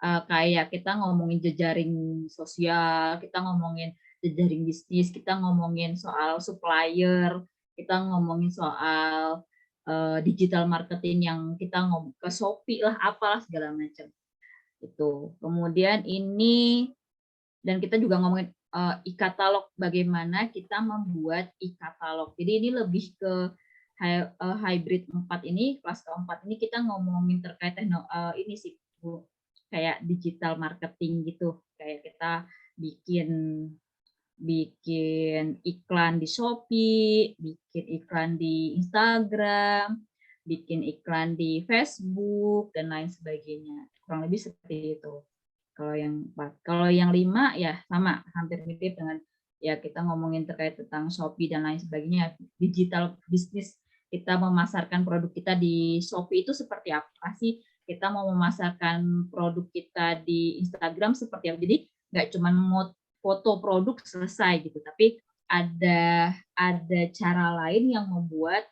Kayak kita ngomongin jejaring sosial, kita ngomongin jejaring bisnis, kita ngomongin soal supplier, kita ngomongin soal digital marketing yang kita ngomong ke Shopee lah, apalah segala macam. Itu. Kemudian ini, dan kita juga ngomongin e-katalog, bagaimana kita membuat e-katalog. Jadi ini lebih ke hybrid 4 ini, kelas keempat ini kita ngomongin terkait ini sih Bu, kayak digital marketing gitu. Kayak kita bikin iklan di Shopee, bikin iklan di Instagram, bikin iklan di Facebook dan lain sebagainya. Kurang lebih seperti itu. Kalau yang 4, kalau yang 5 ya sama, hampir mirip dengan ya kita ngomongin terkait tentang Shopee dan lain sebagainya. Digital bisnis, kita memasarkan produk kita di Shopee itu seperti apa sih? Kita mau memasarkan produk kita di Instagram seperti apa? Jadi nggak cuma mau foto produk selesai gitu, tapi ada cara lain yang membuat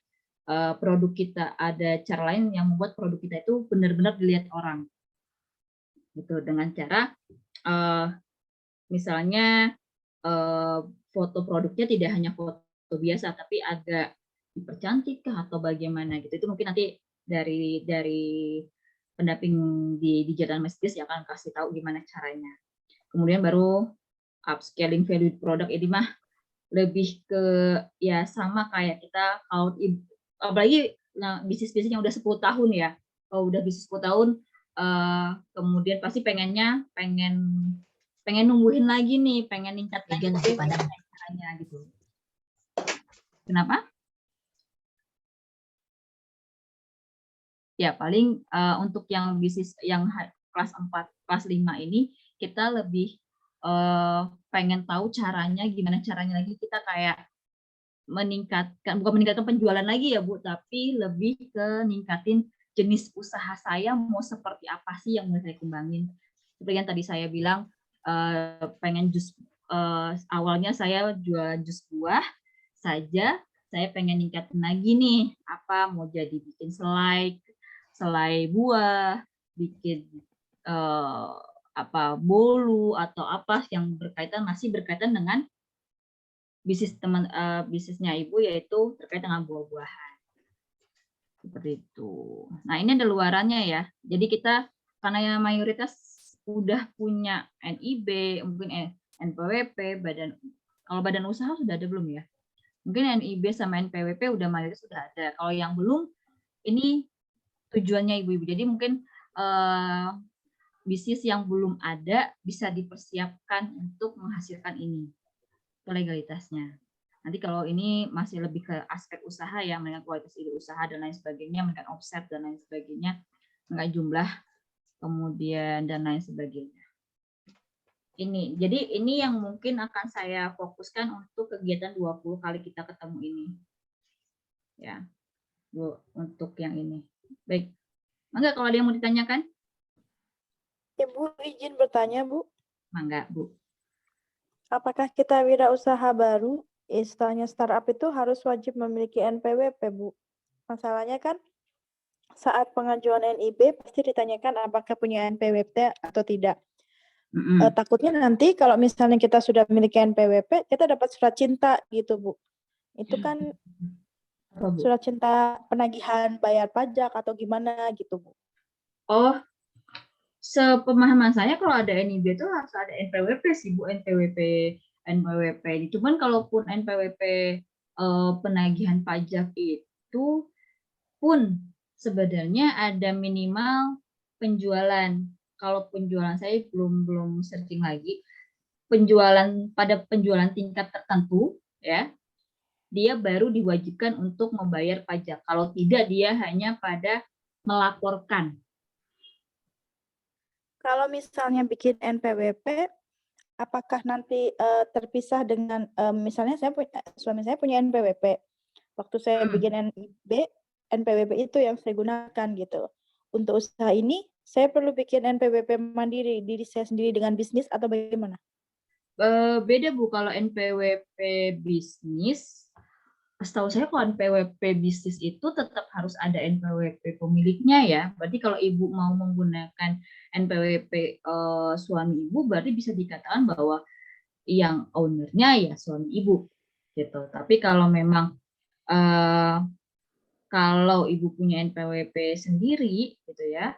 produk kita, ada cara lain yang membuat produk kita itu benar-benar dilihat orang. Gitu, dengan cara misalnya foto produknya tidak hanya foto biasa tapi agak dipercantik atau bagaimana gitu. Itu mungkin nanti dari pendamping di digital message ya akan kasih tahu gimana caranya. Kemudian baru upscaling value product, ini mah lebih ke ya sama kayak kita kalau apalagi bisnis-bisnis yang udah 10 tahun ya. Kalau udah bisnis 10 tahun kemudian pasti pengen numbuhin lagi nih, pengen ningkat lagi caranya gitu. Kenapa? Ya paling untuk yang bisnis yang kelas 4, kelas 5 ini kita lebih pengen tahu caranya, gimana caranya lagi kita kayak meningkatkan, bukan meningkatkan penjualan lagi ya Bu, tapi lebih ke ningkatin jenis usaha saya mau seperti apa sih yang mau saya kembangin. Seperti yang tadi saya bilang, pengen jus, awalnya saya jual jus buah saja, saya pengen ningkatin lagi nih, apa mau jadi bikin selai selai buah, bikin bolu atau apa yang masih berkaitan dengan bisnisnya ibu, yaitu terkait dengan buah-buahan. Seperti itu. Nah, ini ada luarannya ya. Jadi kita karena yang mayoritas udah punya NIB, mungkin NPWP, kalau badan usaha sudah ada belum ya? Mungkin NIB sama NPWP udah mayoritas sudah ada. Kalau yang belum, ini tujuannya ibu-ibu. Jadi mungkin bisnis yang belum ada bisa dipersiapkan untuk menghasilkan ini. Itu legalitasnya. Nanti kalau ini masih lebih ke aspek usaha ya, mengenai kualitas ide usaha dan lain sebagainya, mengenai offset dan lain sebagainya, mengenai jumlah, kemudian dan lain sebagainya. Jadi ini yang mungkin akan saya fokuskan untuk kegiatan 20 kali kita ketemu ini. Ya, Bu, untuk yang ini. Baik. Mangga kalau ada yang mau ditanyakan? Ibu izin bertanya, Bu. Mangga, Bu. Apakah kita wirausaha baru, istilahnya startup itu harus wajib memiliki NPWP, Bu? Masalahnya kan saat pengajuan NIB pasti ditanyakan apakah punya NPWP atau tidak. Takutnya nanti kalau misalnya kita sudah memiliki NPWP, kita dapat surat cinta gitu, Bu. Itu kan surat cinta penagihan bayar pajak atau gimana gitu, Bu. Oh, sepemahaman saya kalau ada NIB itu harus ada NPWP sih, Bu, NPWP ini. Cuman kalaupun NPWP penagihan pajak itu pun sebenarnya ada minimal penjualan. Kalau penjualan saya belum searching lagi. Pada penjualan tingkat tertentu ya, dia baru diwajibkan untuk membayar pajak. Kalau tidak, dia hanya pada melaporkan. Kalau misalnya bikin NPWP, apakah nanti terpisah dengan misalnya suami saya punya NPWP. Waktu saya bikin NIB, NPWP itu yang saya gunakan gitu. Untuk usaha ini, saya perlu bikin NPWP mandiri, diri saya sendiri dengan bisnis atau bagaimana? Beda, Bu, kalau NPWP bisnis. Setahu saya kalau NPWP bisnis itu tetap harus ada NPWP pemiliknya ya. Berarti kalau ibu mau menggunakan NPWP suami ibu, berarti bisa dikatakan bahwa yang ownernya ya suami ibu gitu. Tapi kalau memang kalau ibu punya NPWP sendiri gitu ya,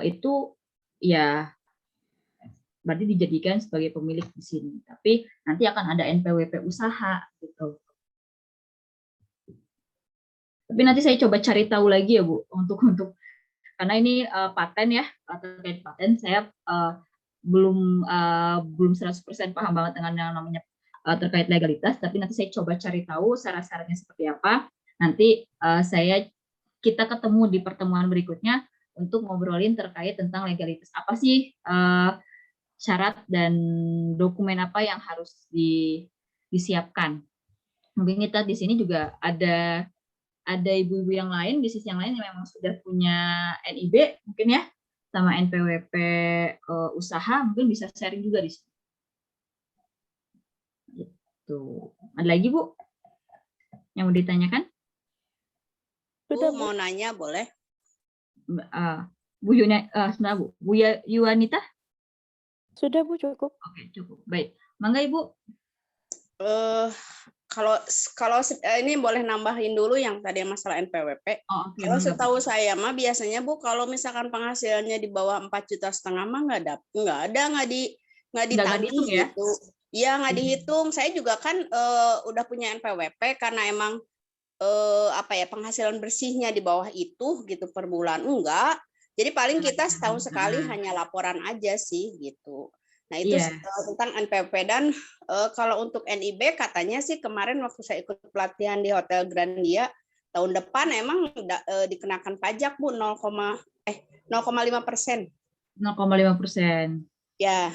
itu ya berarti dijadikan sebagai pemilik di sini. Tapi nanti akan ada NPWP usaha gitu. Tapi nanti saya coba cari tahu lagi ya, Bu, untuk karena ini paten ya, terkait paten saya belum 100% paham banget dengan yang namanya terkait legalitas, tapi nanti saya coba cari tahu syarat-syaratnya seperti apa. Nanti kita ketemu di pertemuan berikutnya untuk ngobrolin terkait tentang legalitas. Apa sih syarat dan dokumen apa yang harus disiapkan. Mungkin kita di sini juga ada ibu-ibu yang lain, bisnis yang lain yang memang sudah punya NIB mungkin ya, sama NPWP usaha, mungkin bisa sharing juga di sini. Gitu. Ada lagi, Bu, yang mau ditanyakan? Bu, mau nanya boleh? Bu Yuanita? Sudah, Bu, cukup. Oke, cukup. Baik. Mangga, Ibu. Kalau ini boleh nambahin dulu yang tadi masalah NPWP. Okay, kalau setahu saya mah biasanya, Bu, kalau misalkan penghasilannya di bawah 4,5 juta mah nggak ditagih ya? gitu. Iya, nggak dihitung. Saya juga kan udah punya NPWP karena emang penghasilan bersihnya di bawah itu gitu per bulan enggak. Jadi paling kita setahun sekali hanya laporan aja sih gitu. Nah, itu tentang NPWP. Dan kalau untuk NIB katanya sih kemarin waktu saya ikut pelatihan di Hotel Grandia, tahun depan emang dikenakan pajak, Bu, 0,5%. 0,5%. Ya.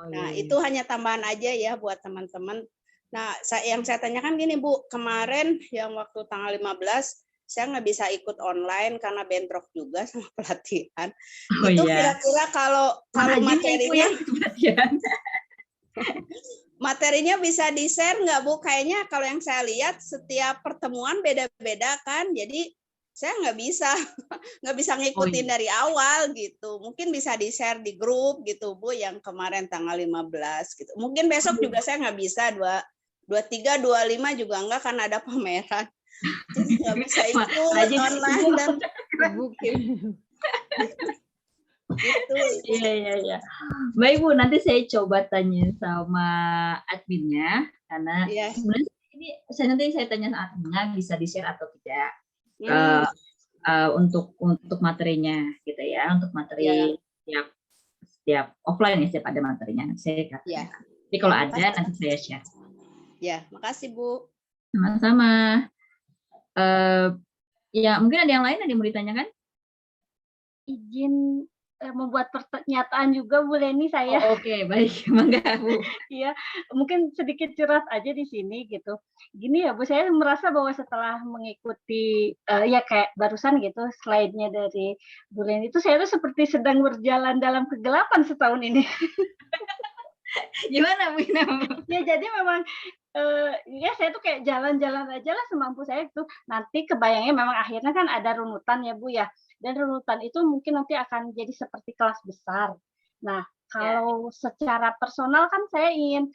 Nah, itu hanya tambahan aja ya buat teman-teman. Nah, yang saya tanyakan gini, Bu, kemarin yang waktu tanggal 15 saya nggak bisa ikut online karena bentrok juga sama pelatihan. Itu kira-kira kalau materinya bisa di-share nggak, Bu? Kayaknya kalau yang saya lihat setiap pertemuan beda-beda kan. Jadi saya nggak bisa ngikutin dari awal gitu. Mungkin bisa di-share di grup gitu Bu yang kemarin tanggal 15 gitu. Mungkin besok juga saya nggak bisa 23, 25 juga enggak karena ada pameran. Jadi nggak bisa ikut online dan Mungkin. gitu. Iya. Baik Bu, nanti saya coba tanya sama adminnya karena sebenarnya ini nanti saya tanya sama adminnya bisa di-share atau tidak untuk materinya gitu ya, untuk materi setiap offline ya, setiap ada materinya saya katakan. Jadi kalau ada nanti saya share. Ya, makasih Bu. Sama-sama. Ya mungkin ada yang lain yang mau ditanyakan? Izin membuat pernyataan juga Bu Leni saya. Oke, baik. Mangga Bu. Iya, mungkin sedikit curhat aja di sini gitu. Gini ya Bu, saya merasa bahwa setelah mengikuti ya kayak barusan gitu slide-nya dari Bu Leni itu saya tuh seperti sedang berjalan dalam kegelapan setahun ini. Gimana Bu? Ya jadi memang ya saya tuh kayak jalan-jalan aja lah semampu saya itu. Nanti kebayangnya memang akhirnya kan ada runutan ya Bu ya. Dan runutan itu mungkin nanti akan jadi seperti kelas besar. Nah, kalau secara personal kan saya ingin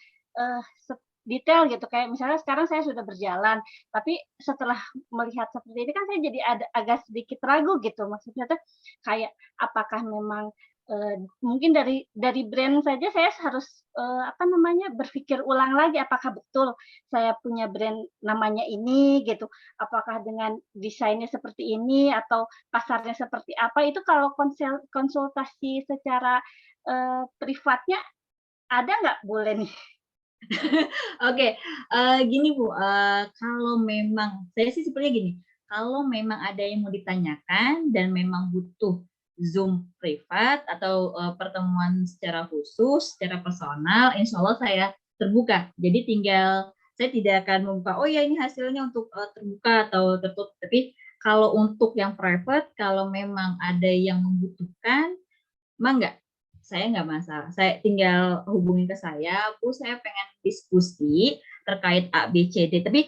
detail gitu. Kayak misalnya sekarang saya sudah berjalan, tapi setelah melihat seperti ini kan saya jadi agak sedikit ragu gitu. Maksudnya tuh kayak apakah memang mungkin dari brand saja saya harus berpikir ulang lagi apakah betul saya punya brand namanya ini gitu, apakah dengan desainnya seperti ini atau pasarnya seperti apa. Itu kalau konsultasi secara privatnya ada nggak boleh nih? Oke, gini Bu, kalau memang saya sih sepertinya gini, kalau memang ada yang mau ditanyakan dan memang butuh Zoom privat atau pertemuan secara khusus, secara personal, insya Allah saya terbuka. Jadi tinggal saya tidak akan membuka, oh ya ini hasilnya untuk terbuka atau tertutup. Tapi kalau untuk yang private, kalau memang ada yang membutuhkan, enggak, saya nggak masalah. Saya tinggal hubungin ke saya, Bu, saya pengen diskusi terkait A, B, C, D. Tapi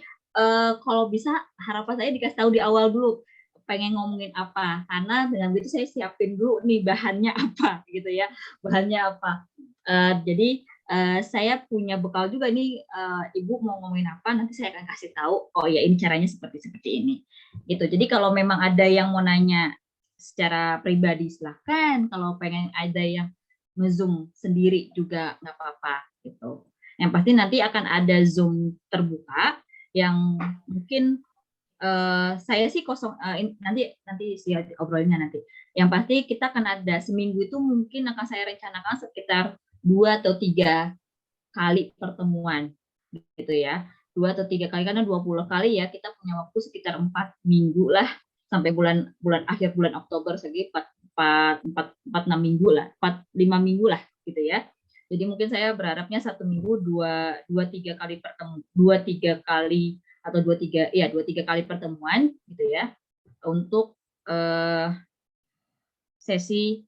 kalau bisa harapan saya dikasih tahu di awal dulu. Pengen ngomongin apa, karena dengan itu saya siapin dulu nih bahannya apa gitu ya, bahannya apa. Jadi saya punya bekal juga nih, Ibu mau ngomongin apa, nanti saya akan kasih tahu, oh ya ini caranya seperti ini gitu. Jadi kalau memang ada yang mau nanya secara pribadi silahkan, kalau pengen ada yang nge-Zoom sendiri juga nggak apa-apa gitu. Yang pasti nanti akan ada Zoom terbuka yang mungkin saya sih kosong, nanti sih obrolinnya nanti. Yang pasti kita akan ada seminggu itu mungkin akan saya rencanakan sekitar 2 atau 3 kali pertemuan gitu ya. 2 atau 3 kali karena 20 kali ya, kita punya waktu sekitar 4 minggu lah sampai bulan akhir bulan Oktober segi 4-6 minggu lah, 4-5 minggu lah gitu ya. Jadi mungkin saya berharapnya 1 minggu 2-3 kali pertemuan, 2-3 kali atau 2-3 kali pertemuan gitu ya untuk sesi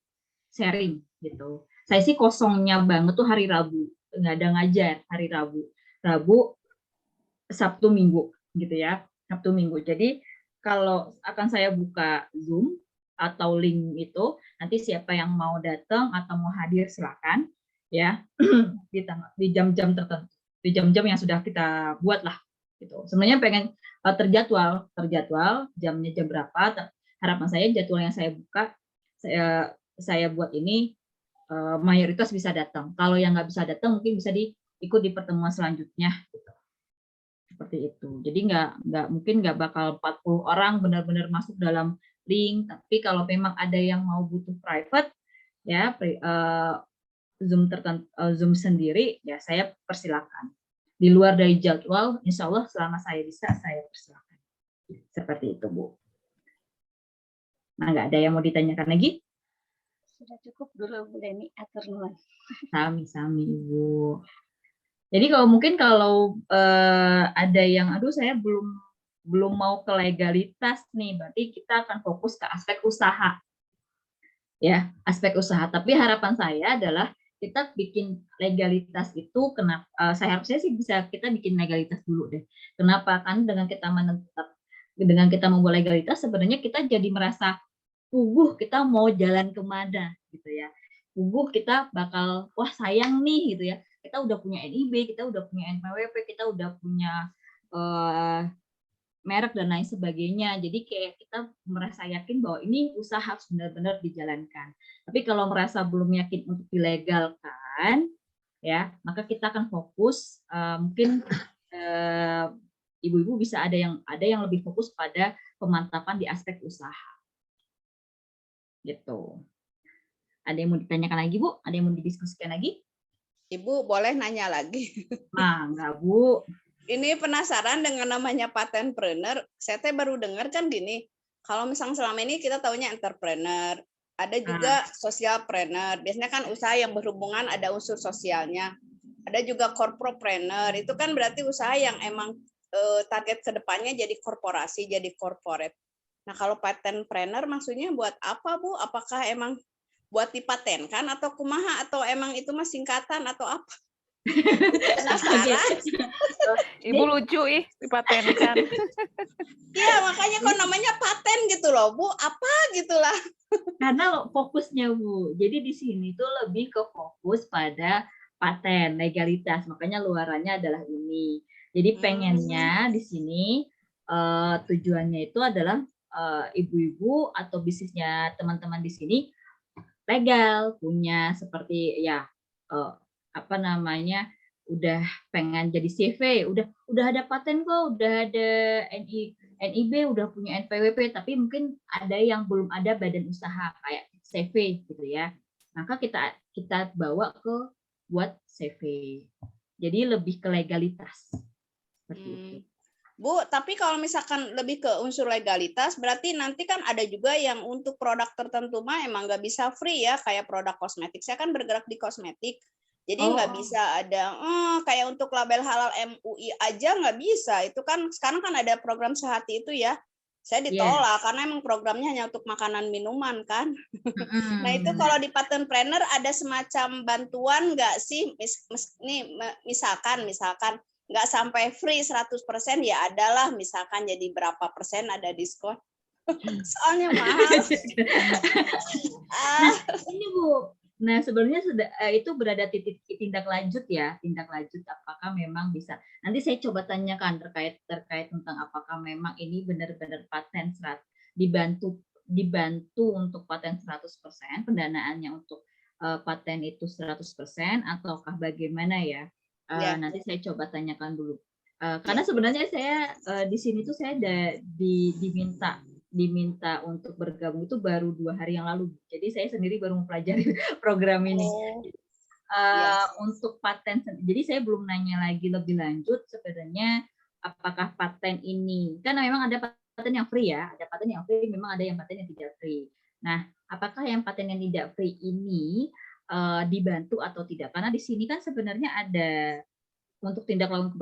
sharing gitu. Saya sih kosongnya banget tuh hari Rabu, nggak ada ngajar hari Rabu, Sabtu, Minggu gitu ya, Sabtu, Minggu. Jadi kalau akan saya buka Zoom atau link itu, nanti siapa yang mau datang atau mau hadir silakan ya di jam-jam tertentu, di jam-jam yang sudah kita buat lah. Gitu. Sebenarnya pengen terjadwal jamnya jam berapa. Harapan saya jadwal yang saya buka saya buat ini mayoritas bisa datang. Kalau yang nggak bisa datang mungkin bisa ikut di pertemuan selanjutnya. Gitu. Seperti itu. Jadi mungkin nggak bakal 40 orang benar-benar masuk dalam link. Tapi kalau memang ada yang mau butuh private ya Zoom sendiri ya saya persilakan. Di luar dari jadwal, insya Allah selama saya bisa, saya persilakan. Seperti itu, Bu. Nah, nggak ada yang mau ditanyakan lagi? Sudah cukup dulu, Bu Leni. Atur nuhun. Sami-sami, Ibu. Jadi kalau ada yang, aduh saya belum mau ke legalitas nih, berarti kita akan fokus ke aspek usaha. Ya, aspek usaha. Tapi harapan saya adalah kita bikin legalitas itu saya harusnya sih bisa kita bikin legalitas dulu deh. Kenapa? Kan dengan kita dengan kita membawa legalitas sebenarnya kita jadi merasa kita mau jalan kemana gitu ya. Kita bakal wah sayang nih gitu ya. Kita udah punya NIB, kita udah punya NPWP, kita udah punya merek dan lain sebagainya. Jadi kayak kita merasa yakin bahwa ini usaha harus benar-benar dijalankan. Tapi kalau merasa belum yakin untuk dilegalkan, ya maka kita akan fokus mungkin ibu-ibu bisa ada yang lebih fokus pada pemantapan di aspek usaha. Gitu. Ada yang mau ditanyakan lagi, Bu? Ada yang mau didiskusikan lagi? Ibu boleh nanya lagi? Nah, enggak, Bu. Ini penasaran dengan namanya patenpreneur. Saya teh baru dengar kan gini. Kalau misalnya selama ini kita taunya entrepreneur, ada juga socialpreneur. Biasanya kan usaha yang berhubungan ada unsur sosialnya. Ada juga corporatepreneur. Itu kan berarti usaha yang emang target kedepannya jadi korporasi, jadi corporate. Nah, kalau patenpreneur maksudnya buat apa, Bu? Apakah emang buat dipatenkan atau kumaha atau emang itu mah singkatan atau apa? Penasaran. Ibu lucu dipatenkan. Iya, makanya kok namanya paten gitu loh, Bu. Apa gitulah. Karena fokusnya, Bu. Jadi di sini tuh lebih ke fokus pada paten, legalitas. Makanya luarannya adalah ini. Jadi pengennya di sini tujuannya itu adalah ibu-ibu atau bisnisnya teman-teman di sini legal, punya seperti ya udah pengen jadi CV, udah ada paten kok, udah ada NIB, udah punya NPWP, tapi mungkin ada yang belum ada badan usaha kayak CV gitu ya. Maka kita bawa ke buat CV. Jadi lebih ke legalitas. Seperti itu. Bu, tapi kalau misalkan lebih ke unsur legalitas, berarti nanti kan ada juga yang untuk produk tertentu mah emang nggak bisa free ya, kayak produk kosmetik. Saya kan bergerak di kosmetik, jadi nggak bisa ada kayak untuk label halal MUI aja nggak bisa. Itu kan sekarang kan ada program Sehati itu ya. Saya ditolak karena emang programnya hanya untuk makanan minuman kan. Nah itu kalau di patenpreneur ada semacam bantuan nggak sih? Misalkan nggak sampai free 100% ya adalah misalkan jadi berapa persen ada diskon. Soalnya mahal. Nah, ini Bu. Nah, sebenarnya itu berada titik tindak lanjut ya, tindak lanjut apakah memang bisa. Nanti saya coba tanyakan terkait tentang apakah memang ini benar-benar paten dibantu untuk paten 100%, pendanaannya untuk paten itu 100% ataukah bagaimana ya? Nanti saya coba tanyakan dulu. Karena sebenarnya saya di sini tuh saya diminta untuk bergabung itu baru 2 hari yang lalu. Jadi saya sendiri baru mempelajari program ini. Untuk paten, jadi saya belum nanya lagi lebih lanjut sebenarnya apakah paten ini, karena memang ada paten yang free ya, ada paten yang free, memang ada yang paten yang tidak free. Nah, apakah yang paten yang tidak free ini dibantu atau tidak? Karena di sini kan sebenarnya ada untuk tindak lanjut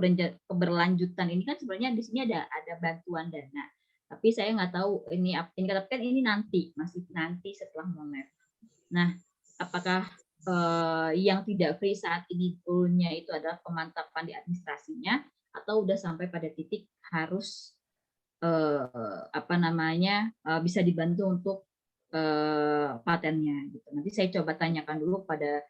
keberlanjutan ini kan sebenarnya di sini ada bantuan dana. Tapi saya nggak tahu ini katakan ini masih nanti setelah monet. Nah, apakah yang tidak free saat ini goalnya itu adalah pemantapan di administrasinya atau udah sampai pada titik harus bisa dibantu untuk patennya gitu. Nanti saya coba tanyakan dulu pada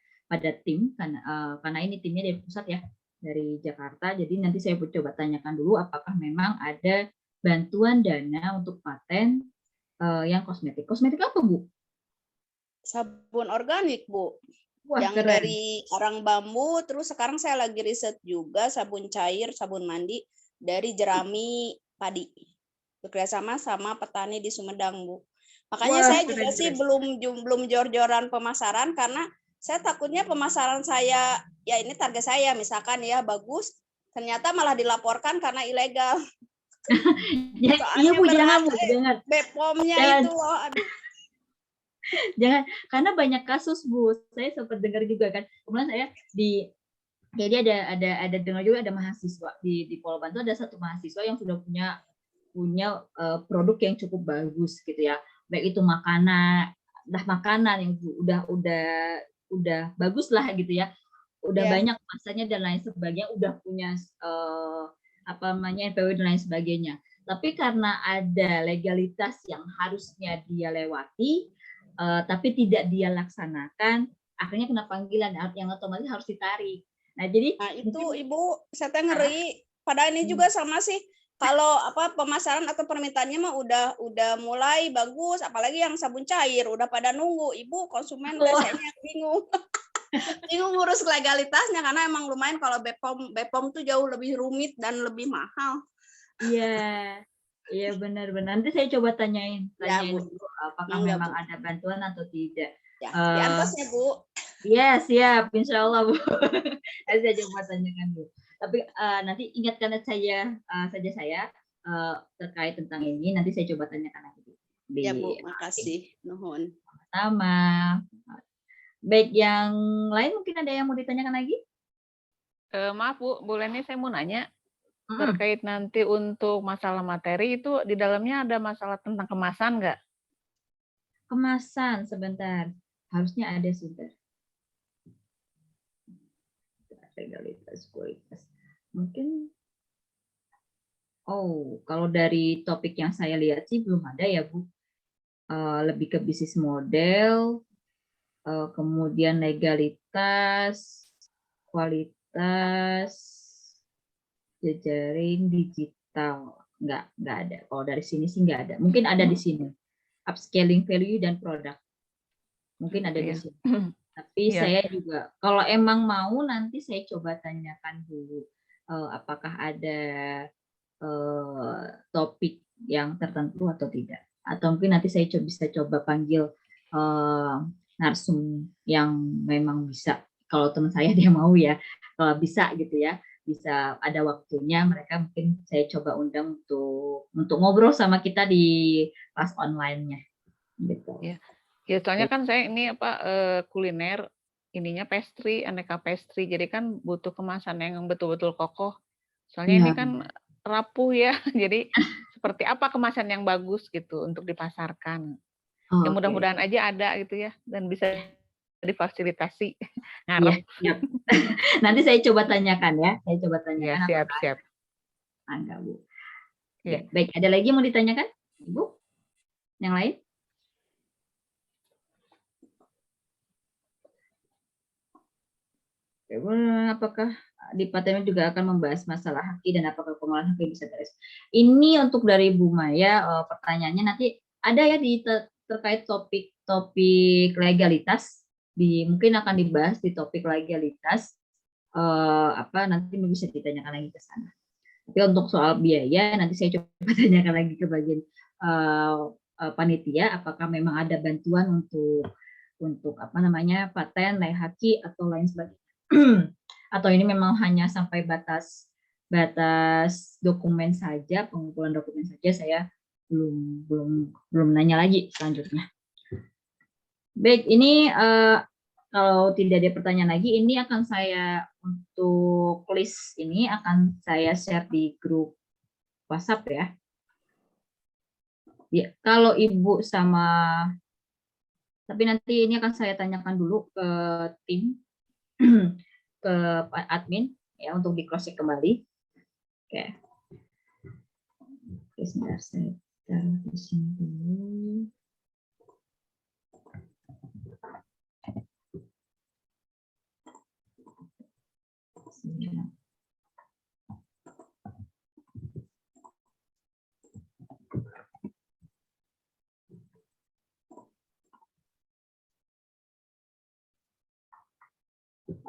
tim karena ini timnya dari pusat ya, dari Jakarta. Jadi nanti saya coba tanyakan dulu apakah memang ada bantuan dana untuk paten yang kosmetik. Kosmetik apa, Bu? Sabun organik, Bu. Wah, yang keren. dari arang bambu, terus sekarang saya lagi riset juga sabun cair, sabun mandi dari jerami padi. Bekerjasama sama petani di Sumedang, Bu. Makanya saya juga sih belum jor-joran pemasaran karena saya takutnya pemasaran saya, ya ini target saya misalkan ya bagus, ternyata malah dilaporkan karena ilegal. Iya Bu, jangan Bu, jangan. BPOM-nya itu loh, aduh. Jangan, karena banyak kasus Bu. Saya sempat dengar juga kan. Kemudian saya jadi ada dengar juga ada mahasiswa di Polban itu ada satu mahasiswa yang sudah punya produk yang cukup bagus gitu ya. Baik itu makanan yang udah bagus lah gitu ya. Udah banyak masanya dan lain sebagainya, udah punya NPWP dan lain sebagainya. Tapi karena ada legalitas yang harusnya dia lewati, tapi tidak dia laksanakan, akhirnya kena panggilan yang otomatis harus ditarik. Nah, jadi itu mungkin, Ibu, saya teh ngeri. Pada ini juga sama sih. Kalau pemasaran atau permintaannya mah udah mulai bagus, apalagi yang sabun cair udah pada nunggu. Ibu konsumen saya yang bingung. Bingung ngurus legalitasnya karena emang lumayan kalau BPOM tuh jauh lebih rumit dan lebih mahal. Iya. Iya benar-benar. Nanti saya coba tanyain Ya, Bu. dulu apakah Enggak, memang Bu. ada bantuan atau tidak. Ya, diantos ya, Bu. Iya, siap. Insya Allah, Bu. Nanti saya coba tanyakan, Bu. Tapi nanti ingatkan saya terkait tentang ini. Nanti saya coba tanyakan lagi. Ya, Bu. Makasih. Nuhun. Sama. Baik, yang lain mungkin ada yang mau ditanyakan lagi? Maaf Bu, boleh saya mau nanya terkait nanti untuk masalah materi itu di dalamnya ada masalah tentang kemasan nggak? Kemasan, sebentar. Harusnya ada sebentar. Legalitas, kualitas. Mungkin, kalau dari topik yang saya lihat sih belum ada ya Bu. Lebih ke bisnis model, kemudian legalitas, kualitas, jejaring digital, nggak ada. Kalau dari sini sih nggak ada. Mungkin ada di sini. Upscaling value dan produk. Mungkin ada di sini. Tapi saya juga, kalau emang mau nanti saya coba tanyakan dulu apakah ada topik yang tertentu atau tidak. Atau mungkin nanti saya bisa coba panggil narsum yang memang bisa. Kalau teman saya dia mau ya, kalau bisa gitu ya. Bisa ada waktunya, mereka mungkin saya coba undang untuk ngobrol sama kita di kelas online-nya gitu. Ya soalnya kan saya ini kuliner ininya pastry, aneka pastry, jadi kan butuh kemasan yang betul-betul kokoh. Soalnya ini kan rapuh ya, jadi seperti apa kemasan yang bagus gitu untuk dipasarkan. Ya mudah-mudahan aja ada gitu ya dan bisa difasilitasi. Ngarep. Siap. Nanti saya coba tanyakan ya. Saya coba tanyakan. Ya, siap. Enggak, Bu. Ya. Baik, ada lagi yang mau ditanyakan, Ibu? Yang lain? Apakah departemen juga akan membahas masalah haki dan apakah pengolahan haki bisa beres? Ini untuk dari Bu Maya, pertanyaannya nanti ada ya di terkait topik legalitas. Mungkin akan dibahas di topik legalitas, nanti bisa ditanyakan lagi ke sana. Tapi untuk soal biaya nanti saya coba tanyakan lagi ke bagian panitia apakah memang ada bantuan untuk paten, haki atau lain sebagainya. Atau ini memang hanya sampai batas dokumen saja, pengumpulan dokumen saja. Saya belum nanya lagi selanjutnya. Baik, ini kalau tidak ada pertanyaan lagi, ini akan saya untuk list ini akan saya share di grup WhatsApp ya. Ya, kalau Ibu tapi nanti ini akan saya tanyakan dulu ke tim, ke admin ya untuk di cross check kembali. Oke. Sebentar saya taruh di sini dulu.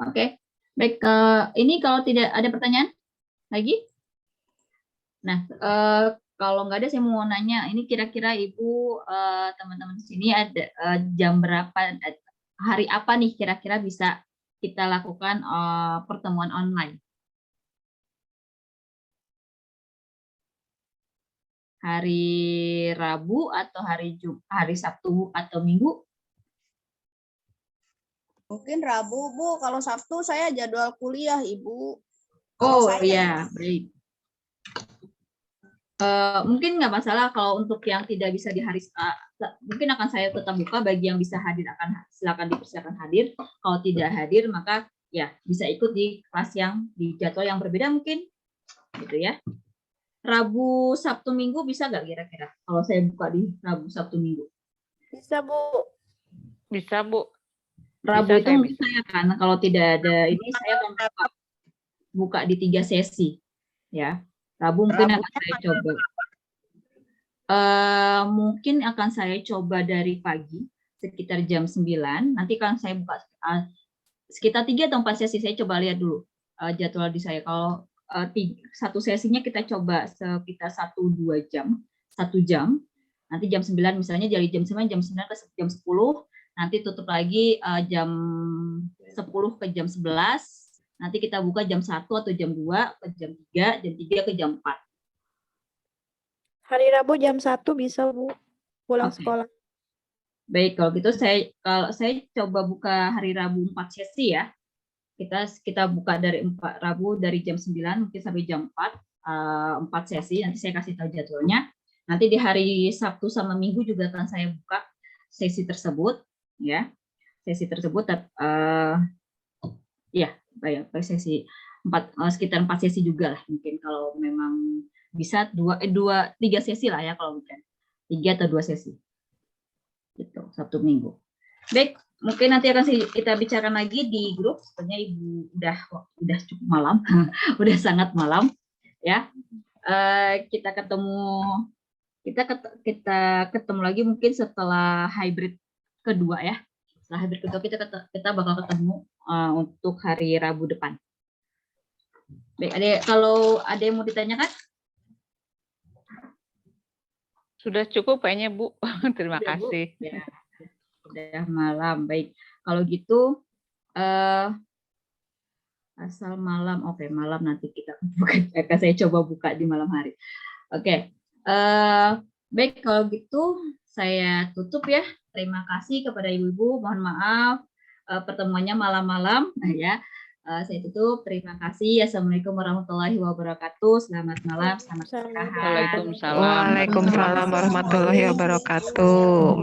Oke, baik. Ini kalau tidak ada pertanyaan lagi, nah kalau nggak ada saya mau nanya, ini kira-kira Ibu teman-teman di sini ada jam berapa, hari apa nih kira-kira bisa kita lakukan pertemuan online? Hari Rabu atau hari Sabtu atau Minggu? Mungkin Rabu, Bu. Kalau Sabtu saya jadwal kuliah, Ibu. Oh iya, baik. Mungkin nggak masalah kalau untuk yang tidak bisa di hari, mungkin akan saya tetap buka bagi yang bisa hadir, silakan dipersilakan hadir. Kalau tidak hadir maka ya bisa ikut di kelas yang di jadwal yang berbeda mungkin, gitu ya. Rabu, Sabtu, Minggu bisa nggak kira-kira? Kalau saya buka di Rabu, Sabtu, Minggu. Bisa, Bu. Bisa, Bu. Rabu Bisa, itu saya mungkin bisa. saya kan, kalau tidak ada ini saya akan buka di 3 sesi. Ya, Rabu mungkin akan saya coba. Mungkin akan saya coba dari pagi sekitar jam 9. Nanti kan saya buka sekitar 3 atau 4 sesi. Saya coba lihat dulu jadwal di saya. Kalau satu sesinya kita coba sekitar 1-2 jam, 1 jam. Nanti jam 9 misalnya dari jam 9 ke jam 10. Nanti tutup lagi jam 10 ke jam 11. Nanti kita buka jam 1 atau jam 2 ke jam 3, jam 3 ke jam 4. Hari Rabu jam 1 bisa, Bu. Pulang sekolah. Baik, kalau gitu saya coba buka hari Rabu 4 sesi ya. Kita buka dari Rabu dari jam 9 mungkin sampai jam 4, 4 sesi. Nanti saya kasih tahu jadwalnya. Nanti di hari Sabtu sama Minggu juga akan saya buka sesi tersebut ya. Sesi tersebut sesi sekitar 4 sesi juga lah mungkin kalau memang bisa 3 sesi lah ya kalau mungkin 3 atau 2 sesi gitu Sabtu Minggu. Baik, mungkin nanti akan kita bicarakan lagi di grup. Sebenarnya Ibu udah cukup malam, udah sangat malam ya. Kita ketemu lagi mungkin setelah hybrid kedua ya. Setelah hybrid kedua kita bakal ketemu untuk hari Rabu depan. Baik, kalau ada yang mau ditanyakan? Sudah cukup kayaknya, Bu. Terima Sudah, Bu? kasih. Ya, udah malam. Baik, kalau gitu asal malam. Oke, malam nanti kita buka. Saya coba buka di malam hari. Oke. Baik, kalau gitu saya tutup ya. Terima kasih kepada Ibu-ibu. Mohon maaf pertemuannya malam-malam ya. Saya tutup. Terima kasih. Assalamualaikum warahmatullahi wabarakatuh. Selamat malam. Selamat istirahat. Waalaikumsalam. Waalaikumsalam warahmatullahi wabarakatuh.